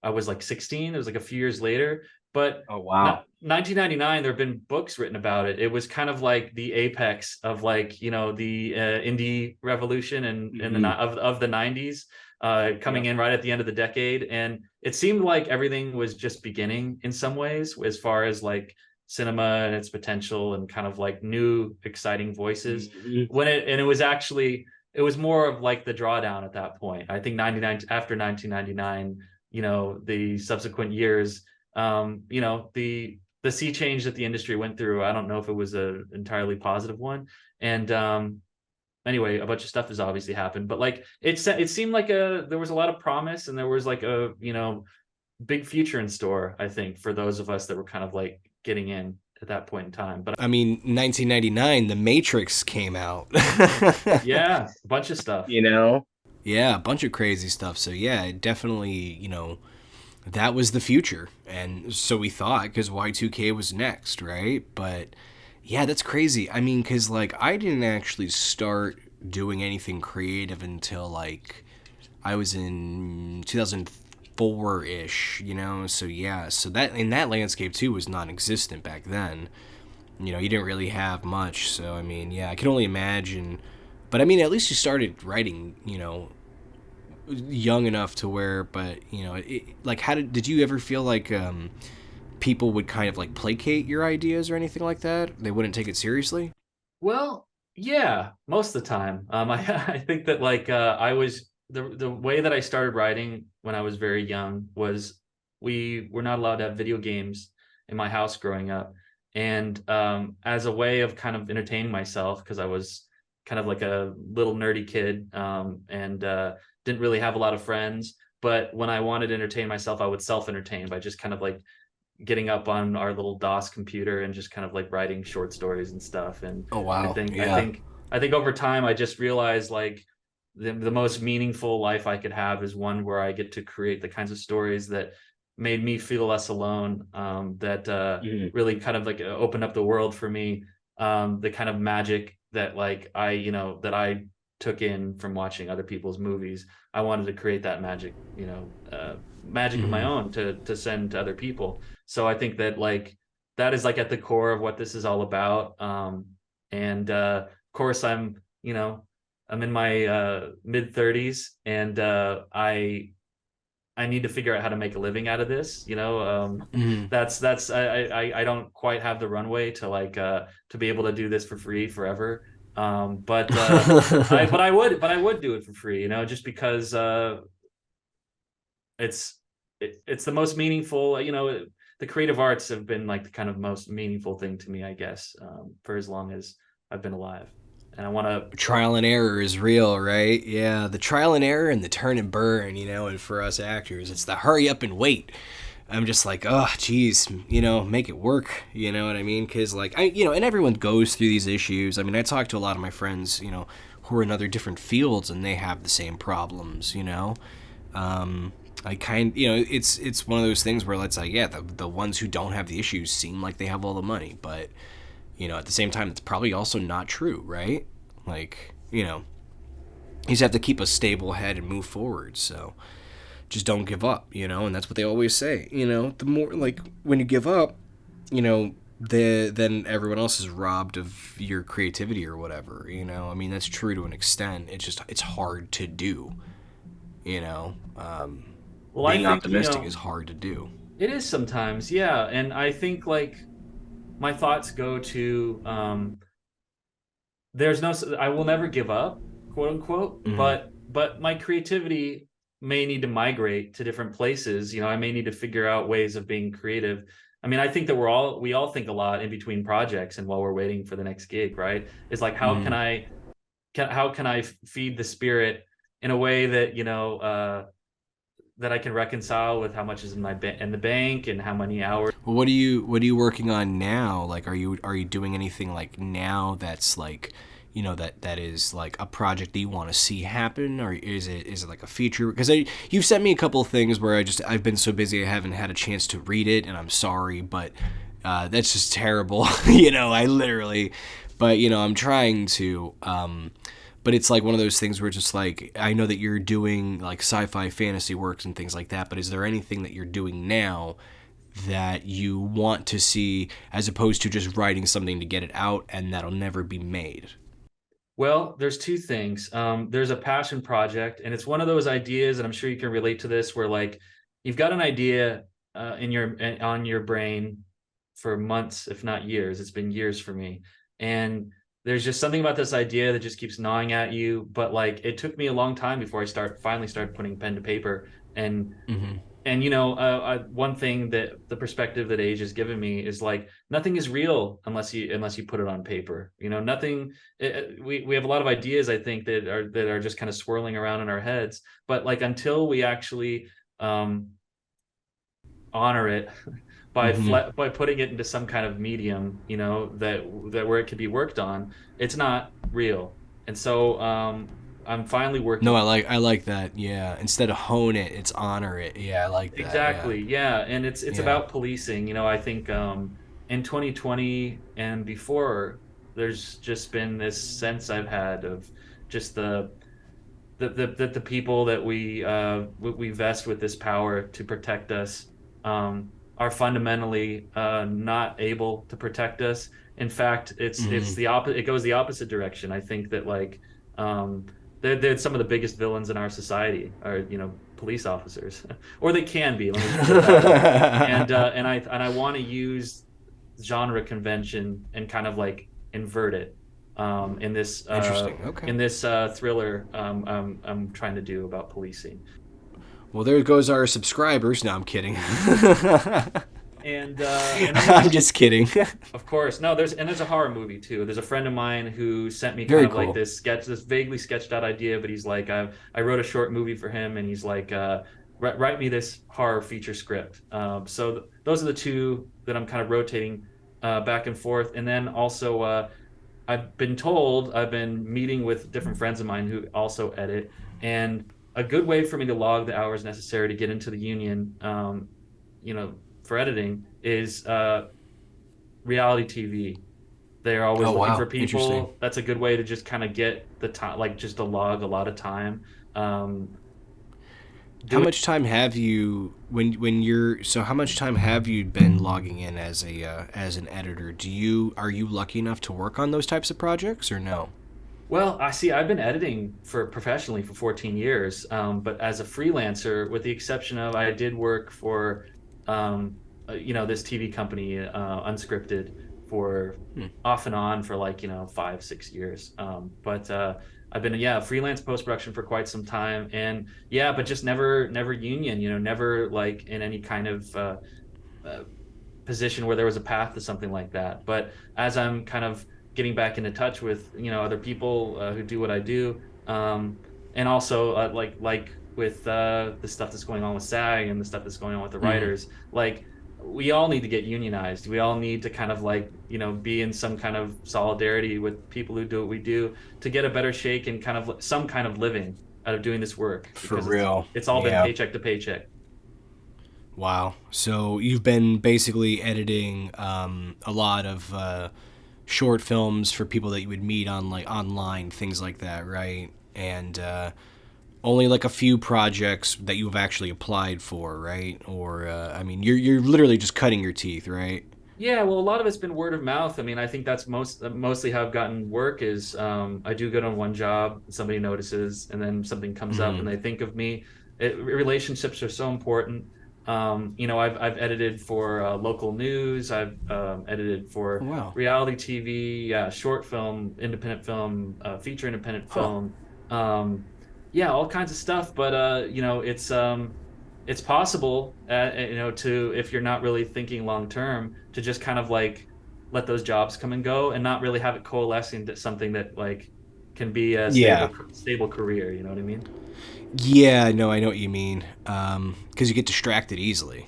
I was like 16. It was like a few years later, but Oh wow. not 1999. There have been books written about it. It was kind of like the apex of like the indie revolution and in the Hmm. of the 90s, coming Yep. in right at the end of the decade, and it seemed like everything was just beginning in some ways as far as like cinema and its potential and kind of like new exciting voices. Hmm. It was actually, it was more of like the drawdown at that point. I think 99, after 1999, the subsequent years, the sea change that the industry went through, I don't know if it was a entirely positive one. And anyway, a bunch of stuff has obviously happened, but like it seemed like there was a lot of promise, and there was like a big future in store, I think, for those of us that were kind of like getting in at that point in time. But I mean, 1999, The Matrix came out. yeah, a bunch of stuff. you know? Yeah, a bunch of crazy stuff. So yeah, it definitely, that was the future. And so we thought, because Y2K was next, right? But yeah, that's crazy. I mean, because like I didn't actually start doing anything creative until like I was in 2004 ish, you know. So yeah, so that in that landscape too was non-existent back then. You know, you didn't really have much. So I mean, yeah, I can only imagine. But I mean, at least you started writing, you know, young enough to where. But you know, like, how did you ever feel like people would kind of like placate your ideas or anything like that? They wouldn't take it seriously. Well, yeah, most of the time. I think that like I was the way that I started writing when I was very young was we were not allowed to have video games in my house growing up, and as a way of kind of entertaining myself because I was kind of like a little nerdy kid and didn't really have a lot of friends. But when I wanted to entertain myself, I would self-entertain by just kind of like getting up on our little DOS computer and just kind of like writing short stories and stuff. And Oh I wow, think I yeah. think I think over time I just realized like the most meaningful life I could have is one where I get to create the kinds of stories that made me feel less alone. That Mhm. really kind of like opened up the world for me. The kind of magic that like that I took in from watching other people's movies. I wanted to create that magic, magic of my Mhm. own to send to other people. So I think that like that is like at the core of what this is all about. And of course, I'm in my mid 30s, and I need to figure out how to make a living out of this. Mhm. That's I don't quite have the runway to like to be able to do this for free forever. But I would do it for free, just because it's it's the most meaningful. The creative arts have been like the kind of most meaningful thing to me, I guess, for as long as I've been alive, and I want to. Trial and error is real, right? Yeah, the trial and error and the turn and burn, you know, and for us actors, it's the hurry up and wait. I'm just like, oh, geez, you know, make it work. You know what I mean? Because, like, and everyone goes through these issues. I mean, I talk to a lot of my friends, you know, who are in other different fields, and they have the same problems. You know, I it's one of those things where it's like, yeah, the ones who don't have the issues seem like they have all the money, but you know, at the same time, it's probably also not true, right? Like, you know, you just have to keep a stable head and move forward. So just don't give up, you know, and that's what they always say. You know, the more like when you give up, you know, then everyone else is robbed of your creativity or whatever. You know, I mean that's true to an extent. It's hard to do. You know, Well, I being think optimistic is hard to do. it is sometimes, yeah, and I think like my thoughts go to there's no I will never give up, quote unquote, Mm-hmm. but my creativity may need to migrate to different places. I may need to figure out ways of being creative. I mean, I think that we all think a lot in between projects and while we're waiting for the next gig, right? It's like Mm-hmm. how can I feed the spirit in a way that that I can reconcile with how much is in in the bank and how many hours. Well, what are you working on now? Like, are you doing anything like now that's like, you know, that is like a project that you want to see happen, or is it like a feature? Because you've sent me a couple of things where I've been so busy I haven't had a chance to read it, and I'm sorry, but that's just terrible. You know, I literally, but you know, I'm trying to. But it's like one of those things where it's just like I know that you're doing like sci-fi fantasy works and things like that, but is there anything that you're doing now that you want to see as opposed to just writing something to get it out and that'll never be made? Well, there's two things. There's a passion project, and it's one of those ideas, and I'm sure you can relate to this, where like you've got an idea on your brain for months, if not years. It's been years for me, and there's just something about this idea that just keeps gnawing at you. But like, it took me a long time before I finally started putting pen to paper, and Mm-hmm. one thing that the perspective that age has given me is like nothing is real unless you put it on paper. Nothing. We have a lot of ideas, I think, that are just kind of swirling around in our heads, but like until we actually um, honor it Mm-hmm. by putting it into some kind of medium, that where it can be worked on, it's not real. And so I'm finally No, working. I like that. Yeah, instead of hone it, it's honor it. Yeah, I like that. Yeah, Exactly. Yeah. And it's yeah. about policing. I think in 2020 and before, there's just been this sense I've had of just the people that we vest with this power to protect us are fundamentally not able to protect us. In fact, it's Mm-hmm. the opposite. It goes the opposite direction. I think that like um, they're some of the biggest villains in our society are police officers, or they can be. Let me just put it that way. And I want to use genre convention and kind of like invert it in this Interesting. Okay. thriller I'm trying to do about policing. Well, there goes our subscribers. No, I'm kidding. And then I'm there's just kidding. of course no there's a horror movie too. There's a friend of mine who sent me kind Very of like cool. this vaguely sketched out idea, but he's like I wrote a short movie for him, and he's like write me this horror feature script. So those are the two that I'm kind of rotating back and forth. And then also I've been meeting with different friends of mine who also edit, and a good way for me to log the hours necessary to get into the union, you know, for editing is reality TV. They're always Oh looking for wow, interesting. people. That's a good way to just kind of get the time, like just to log a lot of time. Um, How doing much time have you when you're so? How much time have you been logging in as an editor? Are you lucky enough to work on those types of projects or no? Well, I see. I've been editing for professionally for 14 years, but as a freelancer, with the exception of I did work for, this TV company, Unscripted, for Hmm. off and on for like 5, 6 years. But I've been freelance post production for quite some time, and yeah, but just never union. Never like in any kind of uh, position where there was a path to something like that. But as I'm kind of getting back into touch with other people who do what I do, and also like with the stuff that's going on with SAG and the stuff that's going on with the Mm-hmm. writers, like we all need to get unionized. We all need to kind of like be in some kind of solidarity with people who do what we do to get a better shake and kind of some kind of living out of doing this work, For because real. it's all been Yeah. paycheck to paycheck. Wow. So you've been basically editing a lot of short films for people that you would meet on like online things like that, right? And only like a few projects that you have actually applied for, right? Or I mean, you're literally just cutting your teeth, right? Yeah, well, a lot of it's been word of mouth. I mean, I think that's mostly how I've gotten work is I do good on one job, somebody notices, and then something comes up and Mm-hmm. they think of me. Relationships are so important. I've edited for local news. I've edited Oh, for wow. reality TV, yeah, short film, independent film, feature independent Huh. film, um, yeah, all kinds of stuff. But it's possible to, if you're not really thinking long term, to just kind of like let those jobs come and go and not really have it coalesce into something that like can be a Yeah. stable career, you know what I mean? Yeah, no, I know what you mean. Because you get distracted easily,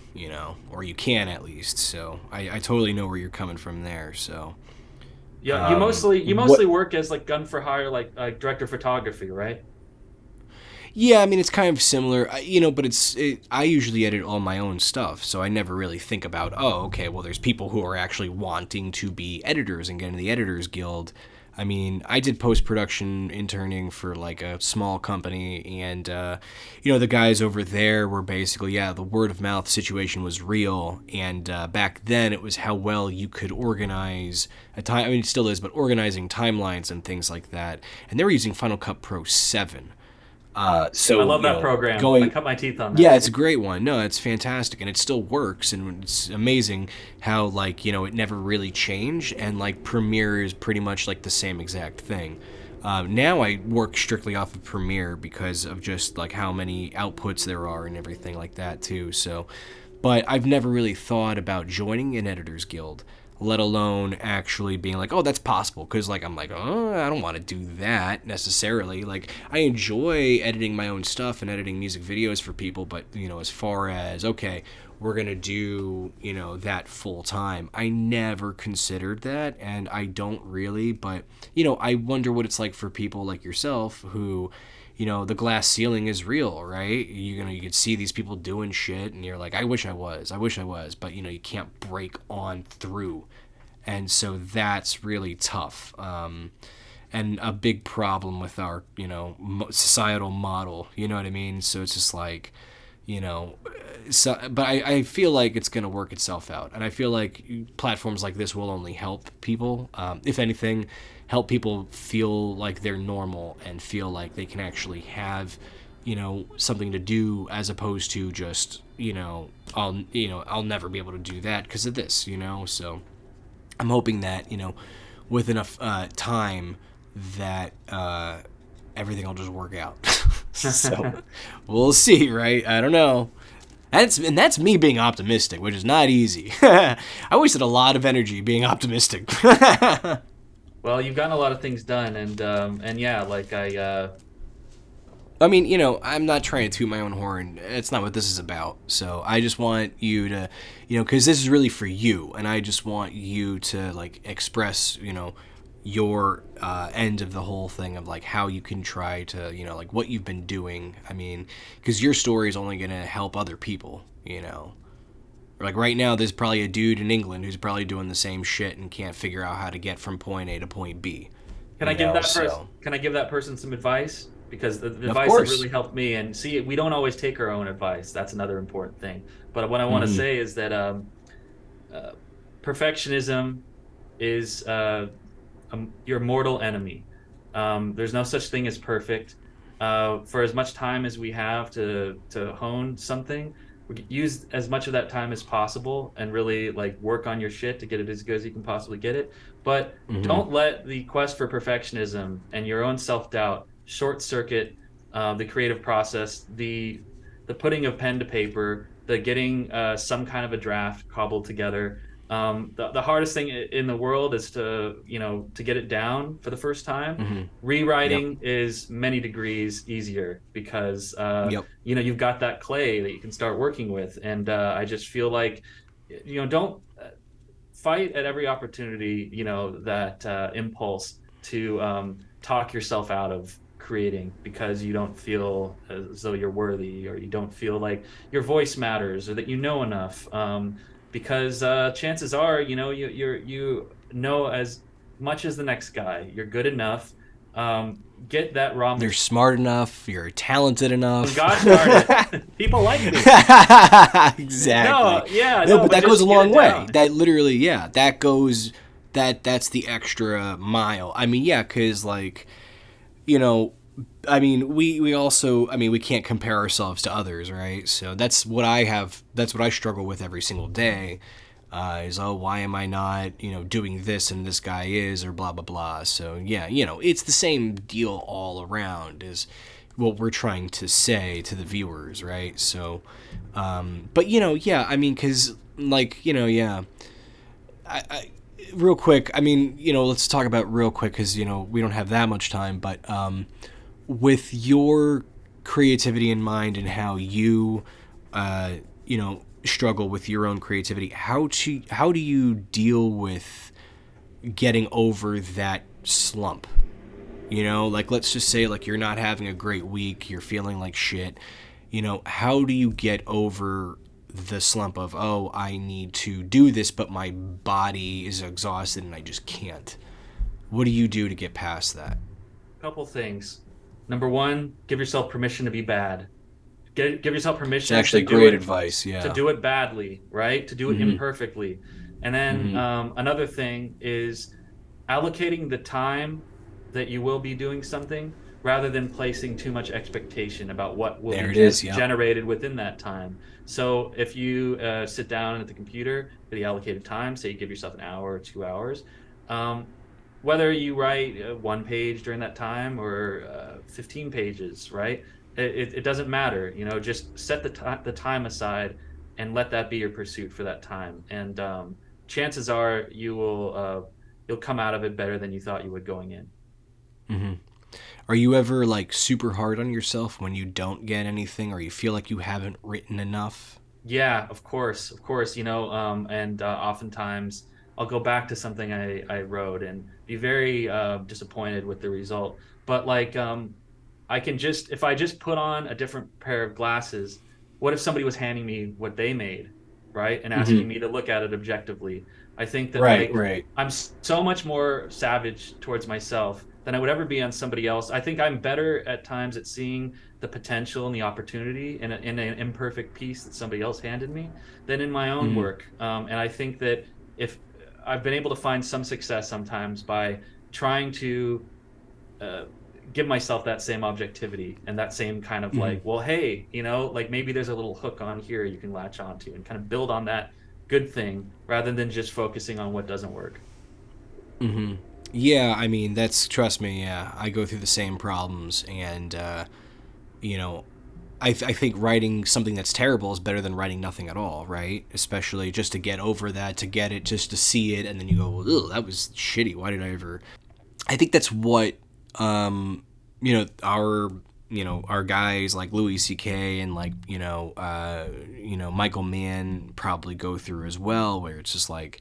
or you can at least. So I totally know where you're coming from there. So, Yeah, you mostly what? work as like gun for hire, like director of photography, right? Yeah, I mean it's kind of similar, but I usually edit all my own stuff, so I never really think about okay, well there's people who are actually wanting to be editors and get into the Editors Guild. I mean, I did post production interning for like a small company, and the guys over there were basically the word of mouth situation was real, and back then it was how well you could organize a time. I mean, it still is, but organizing timelines and things like that. And they were using Final Cut Pro 7. I So love that program. I going, cut my teeth on yeah, that. it's a great one. No, it's fantastic, and it still works, and it's amazing how like it never really changed, and like Premiere is pretty much like the same exact thing. Now I work strictly off of Premiere because of just like how many outputs there are and everything like that too. So, but I've never really thought about joining an editors guild, let alone actually being like, oh, that's possible. Because like I'm like, oh, I don't want to do that necessarily. Like I enjoy editing my own stuff and editing music videos for people, but as far as okay, we're gonna do that full time, I never considered that, and I don't really. But I wonder what it's like for people like yourself who the glass ceiling is real, right? You could see these people doing shit, and you're like, I wish I was, but you can't break on through, and so that's really tough. and a big problem with our, societal model. You know what I mean? So it's just like, you know, but I feel like it's going to work itself out. And I feel like platforms like this will only help people. If anything, help people feel like they're normal and feel like they can actually have, something to do, as opposed to just, I'll never be able to do that because of this, So I'm hoping that, with enough time that everything will just work out. So we'll see, right? I don't know. That's me being optimistic, which is not easy. I wasted a lot of energy being optimistic. Well, you've gotten a lot of things done, and yeah, like I mean, I'm not trying to toot my own horn. It's not what this is about. So I just want you to, because this is really for you, and I just want you to like express, your end of the whole thing of like how you can try to, like what you've been doing. I mean, because your story is only going to help other people, Like right now, there's probably a dude in England who's probably doing the same shit and can't figure out how to get from point A to point B. Can I give that person some advice? Because the Of advice that course. really helped me, and see, we don't always take our own advice. That's another important thing. But what I want to Mm-hmm. say is that uh, perfectionism is your mortal enemy. There's no such thing as perfect. For as much time as we have to hone something, we use as much of that time as possible and really like work on your shit to get it as good as you can possibly get it. But Mm-hmm. don't let the quest for perfectionism and your own self-doubt short circuit the creative process, the putting of pen to paper, the getting some kind of a draft cobbled together. The hardest thing in the world is to get it down for the first time. Mm-hmm. Yep. Rewriting is many degrees easier because Yep. you've got that clay that you can start working with. And I just feel like don't fight at every opportunity, that impulse to talk yourself out of creating because you don't feel as though you're worthy, or you don't feel like your voice matters, or that you know enough. Because chances are, you know as much as the next guy. You're good enough. Get that raw You're material. smart enough. You're talented enough. Gosh darn it, people like me. Exactly. No, yeah, No, no, but but that goes a just get long it way. down. That literally, yeah, that goes. That's the extra mile. I mean, yeah, because like, you know, I mean, we also, I mean, we can't compare ourselves to others, right? So that's what I have. That's what I struggle with every single day. Is, oh, why am I not, doing this and this guy is, or blah blah blah. So yeah, it's the same deal all around. Is what we're trying to say to the viewers, right? So, but yeah, I mean, because like, yeah, I real quick, I mean, let's talk about real quick because we don't have that much time, but with your creativity in mind and how you, struggle with your own creativity, how do you deal with getting over that slump? Like let's just say like you're not having a great week, you're feeling like shit. How do you get over the slump of, oh, I need to do this, but my body is exhausted and I just can't? What do you do to get past that? Couple things. Number one, give yourself permission to be bad. Give yourself It's permission actually to do great it advice. to Yeah. do it badly, right? To do it Mm-hmm. imperfectly. And then Mm-hmm. another thing is allocating the time that you will be doing something rather than placing too much expectation about what will be There it is. Yep. generated within that time. So if you sit down at the computer for the allocated time, say you give yourself an hour or 2 hours, um, whether you write one page during that time or 15 pages, right? It doesn't matter. Just set the time aside and let that be your pursuit for that time. And chances are you'll come out of it better than you thought you would going in. Mm-hmm. Are you ever like super hard on yourself when you don't get anything, or you feel like you haven't written enough? Yeah, of course, and oftentimes I'll go back to something I wrote and be very disappointed with the result. But like, I can just, if I just put on a different pair of glasses, what if somebody was handing me what they made, right? And Mm-hmm. asking me to look at it objectively. I think that Right. like Right. I'm so much more savage towards myself than I would ever be on somebody else. I think I'm better at times at seeing the potential and the opportunity in an imperfect piece that somebody else handed me than in my own Mm-hmm. work. And I think that if I've been able to find some success sometimes by trying to uh, give myself that same objectivity and that same kind of Mm-hmm. like, well, hey, like maybe there's a little hook on here you can latch onto and kind of build on that good thing rather than just focusing on what doesn't work. Mm-hmm. Yeah, I mean, trust me, yeah, I go through the same problems, and you know, I think writing something that's terrible is better than writing nothing at all, right? Especially just to get over that, to get it, just to see it, and then you go, "Ugh, that was shitty. Why did I ever?" I think that's what, um, our guys like Louis C.K. and like Michael Mann probably go through as well, where it's just like,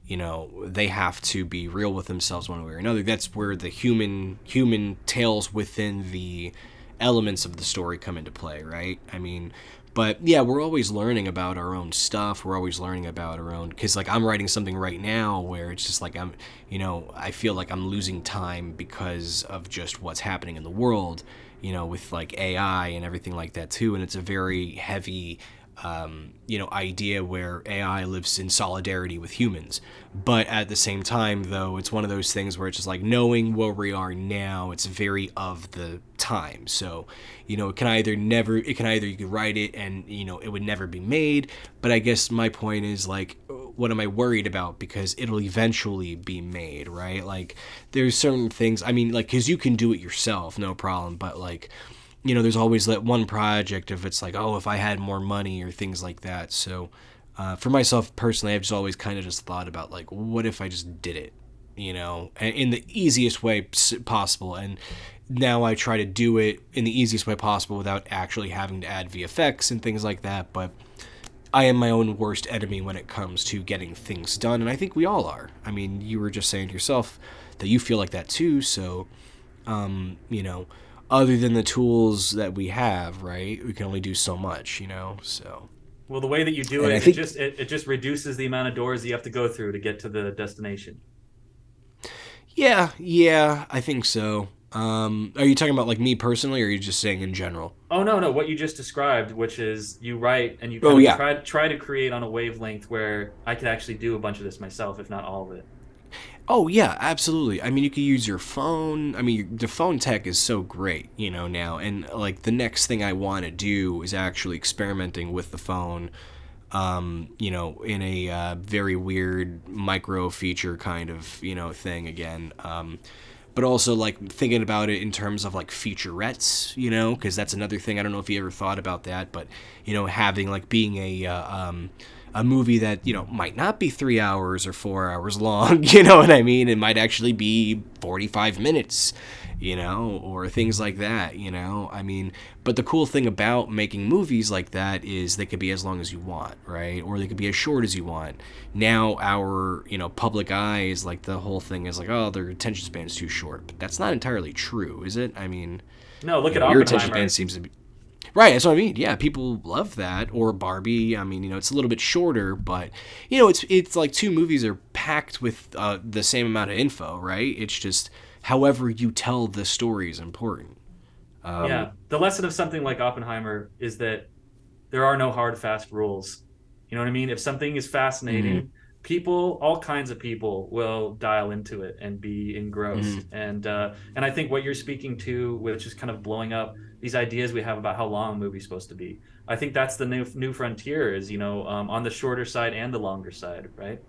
they have to be real with themselves one way or another. That's where the human tales within the elements of the story come into play, right? I mean, but yeah, we're always learning about our own stuff. We're always learning about our own, because like I'm writing something right now where it's just like I feel like I'm losing time because of just what's happening in the world, with like AI and everything like that too. And it's a very heavy idea where AI lives in solidarity with humans. But at the same time, though, it's one of those things where it's just like knowing where we are now, it's very of the time. So, it can either you could write it and, it would never be made. But I guess my point is like, what am I worried about? Because it'll eventually be made, right? Like, there's certain things, I mean, like, because you can do it yourself, no problem. But like, there's always that one project if it's like, oh, if I had more money or things like that. So for myself personally, I've just always kind of just thought about like, what if I just did it, in the easiest way possible. And now I try to do it in the easiest way possible without actually having to add VFX and things like that. But I am my own worst enemy when it comes to getting things done. And I think we all are. I mean, you were just saying to yourself that you feel like that too. So, um, you know, other than the tools that we have, right? We can only do so much, So, Well, the way that you do and I it, it think, just it just reduces the amount of doors you have to go through to get to the destination. yeah, I think so. Are you talking about like me personally, or are you just saying in general? Oh no, no, what you just described, which is you write and you kind Oh of yeah. try to create on a wavelength where I could actually do a bunch of this myself, if not all of it. Oh yeah, absolutely. I mean, you could use your phone. I mean, the phone tech is so great, now. And like the next thing I want to do is actually experimenting with the phone, in a very weird micro feature kind of, thing again. But also like thinking about it in terms of like featurettes, because that's another thing. I don't know if you ever thought about that, but having like being a movie that might not be 3 hours or 4 hours long. You know what I mean? It might actually be 45 minutes. Or things like that. I mean, but the cool thing about making movies like that is they could be as long as you want, right? Or they could be as short as you want. Now our public eye is like, the whole thing is like, oh, their attention span is too short, but that's not entirely true, is it? I mean, No, look at your attention span Oppenheimer. seems to be right. That's what I mean. Yeah, people love that. Or Barbie. I mean, it's a little bit shorter, but it's like two movies are packed with the same amount of info, right? It's just however you tell the story is important. Yeah, the lesson of something like Oppenheimer is that there are no hard, fast rules. You know what I mean? If something is Mm-hmm. fascinating, people, all kinds of people, will dial into it and be engrossed. Mm-hmm. And I think what you're speaking to, which is kind of blowing up these ideas we have about how long a movie's supposed to be. I think that's the new frontier is on the shorter side and the longer side, right?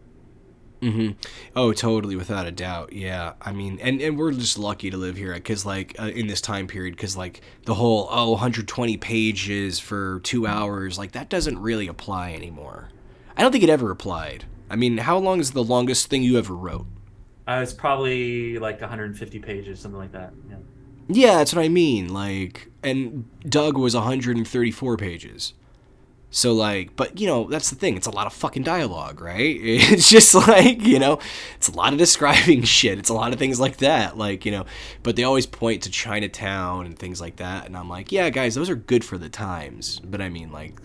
Mm-hmm. Oh, totally, without a doubt. Yeah, I mean, and we're just lucky to live here because, like, in this time period, because like the whole 120 pages for 2 hours, like that doesn't really apply anymore. I don't think it ever applied. I mean, how long is the longest thing you ever wrote? It's probably like 150 pages, something like that. Yeah. Yeah, that's what I mean. Like, and Doug was 134 pages. So like, but that's the thing. It's a lot of fucking dialogue, right? It's just like, it's a lot of describing shit. It's a lot of things like that, like, but they always point to Chinatown and things like that, and I'm like, yeah, guys, those are good for the times, but I mean, like,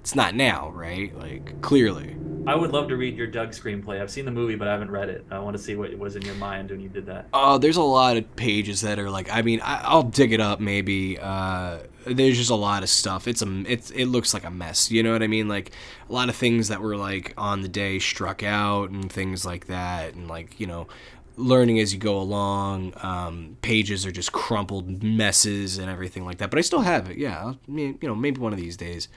it's not now, right? Like, clearly. I would love to read your Doug screenplay. I've seen the movie, but I haven't read it. I want to see what was in your mind when you did that. There's a lot of pages that are like, I mean, I'll dig it up maybe. There's just a lot of stuff. It looks like a mess. You know what I mean? Like a lot of things that were like on the day struck out and things like that, and like learning as you go along. Pages are just crumpled messes and everything like that. But I still have it. Yeah, I mean, maybe one of these days.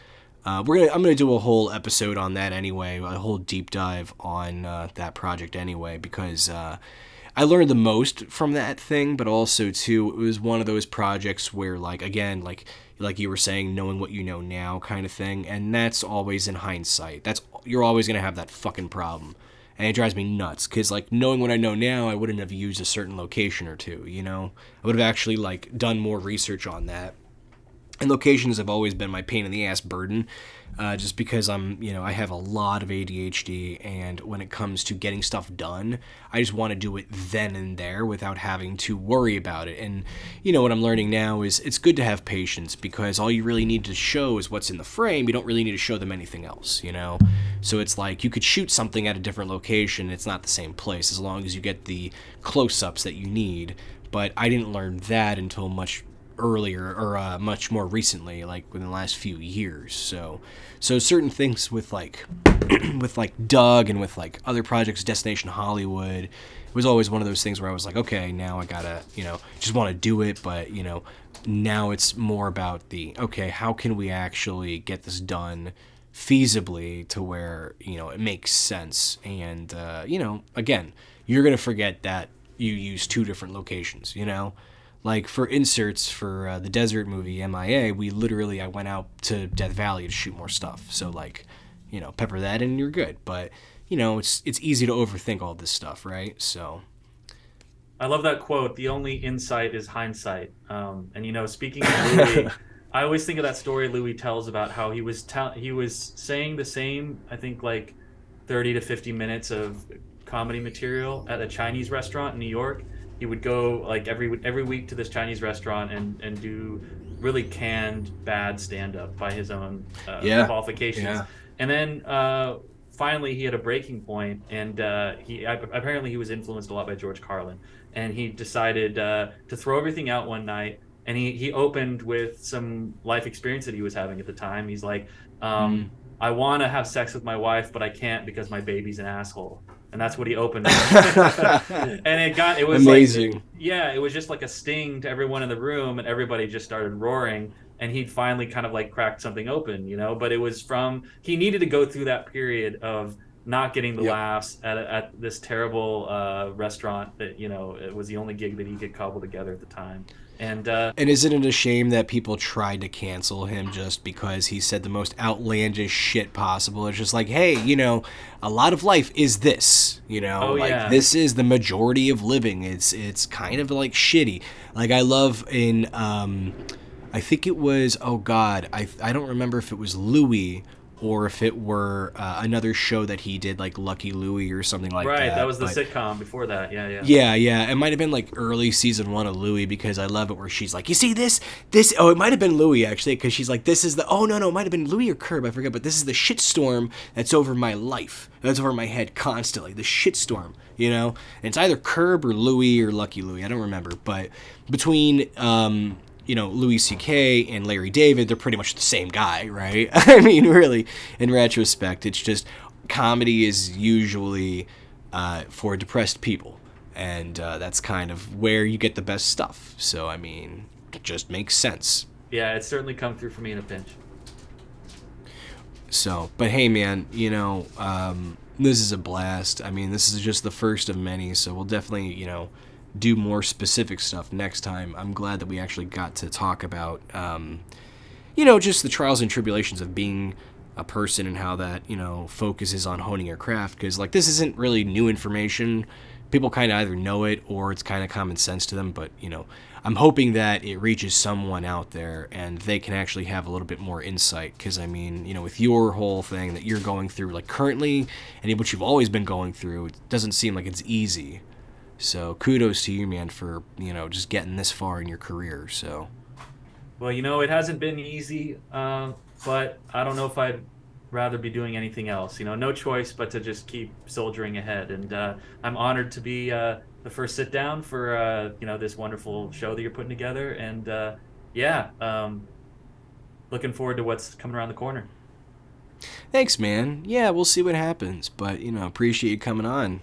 I'm gonna do a whole episode on that anyway, a whole deep dive on that project anyway, because I learned the most from that thing, but also too, it was one of those projects where, like, again, like you were saying, knowing what you know now kind of thing, and that's always in hindsight. You're always gonna have that fucking problem, and it drives me nuts, because like knowing what I know now, I wouldn't have used a certain location or two. I would have actually like done more research on that. And locations have always been my pain in the ass burden, just because I have a lot of ADHD, and when it comes to getting stuff done, I just want to do it then and there without having to worry about it. And, what I'm learning now is it's good to have patience, because all you really need to show is what's in the frame. You don't really need to show them anything else, So it's like you could shoot something at a different location. It's not the same place as long as you get the close-ups that you need. But I didn't learn that until much earlier, or much more recently, like within the last few years. So certain things with like with like Doug and with like other projects, Destination Hollywood, it was always one of those things where I was like, okay, now I gotta just want to do it, but now it's more about okay, how can we actually get this done feasibly to where it makes sense. And again, you're gonna forget that you use two different locations. Like for inserts for the desert movie MIA, I went out to Death Valley to shoot more stuff. So like, pepper that in, you're good. But it's easy to overthink all this stuff, right? So I love that quote. The only insight is hindsight. And speaking of Louis, I always think of that story Louis tells about how he was saying the same, I think like 30 to 50 minutes of comedy material at a Chinese restaurant in New York. He would go like every week to this Chinese restaurant and do really canned bad stand-up by his own qualifications. Yeah. And then finally he had a breaking point, and apparently he was influenced a lot by George Carlin, and he decided to throw everything out one night. And he opened with some life experience that he was having at the time. He's like, I want to have sex with my wife, but I can't because my baby's an asshole. And that's what he opened with. And it was amazing. Like, it was just like a sting to everyone in the room, and everybody just started roaring. And he finally kind of like cracked something open, but it was he needed to go through that period of not getting the laughs at this terrible restaurant that, it was the only gig that he could cobble together at the time. And isn't it a shame that people tried to cancel him just because he said the most outlandish shit possible? It's just like, hey, a lot of life is this, this is the majority of living. It's kind of like shitty. Like I love in, I think it was, oh God, I don't remember if it was Louis or if it were another show that he did, like Lucky Louie or something like that. Right, that was the sitcom before that. Yeah. It might have been like early season 1 of Louie, because I love it where she's like, you see this? Oh, it might have been Louie actually, because she's like, this is the, oh no, it might have been Louie or Curb, I forget, but this is the shitstorm that's over my life. That's over my head constantly, the shitstorm, And it's either Curb or Louie or Lucky Louie, I don't remember, but between Louis C.K. and Larry David, they're pretty much the same guy, right? I mean, really, in retrospect, it's just comedy is usually for depressed people, and that's kind of where you get the best stuff. So, I mean, it just makes sense. Yeah, it's certainly come through for me in a pinch. So, but hey, man, this is a blast. I mean, this is just the first of many, so we'll definitely, do more specific stuff next time. I'm glad that we actually got to talk about, just the trials and tribulations of being a person and how that, focuses on honing your craft. Because, like, this isn't really new information. People kind of either know it or it's kind of common sense to them. But, I'm hoping that it reaches someone out there and they can actually have a little bit more insight. Because, I mean, with your whole thing that you're going through, like, currently, and what you've always been going through, it doesn't seem like it's easy. So kudos to you, man, for, just getting this far in your career. So, well, it hasn't been easy, but I don't know if I'd rather be doing anything else. No choice but to just keep soldiering ahead. And I'm honored to be the first sit down for this wonderful show that you're putting together. And yeah, looking forward to what's coming around the corner. Thanks, man. Yeah, we'll see what happens, but appreciate you coming on.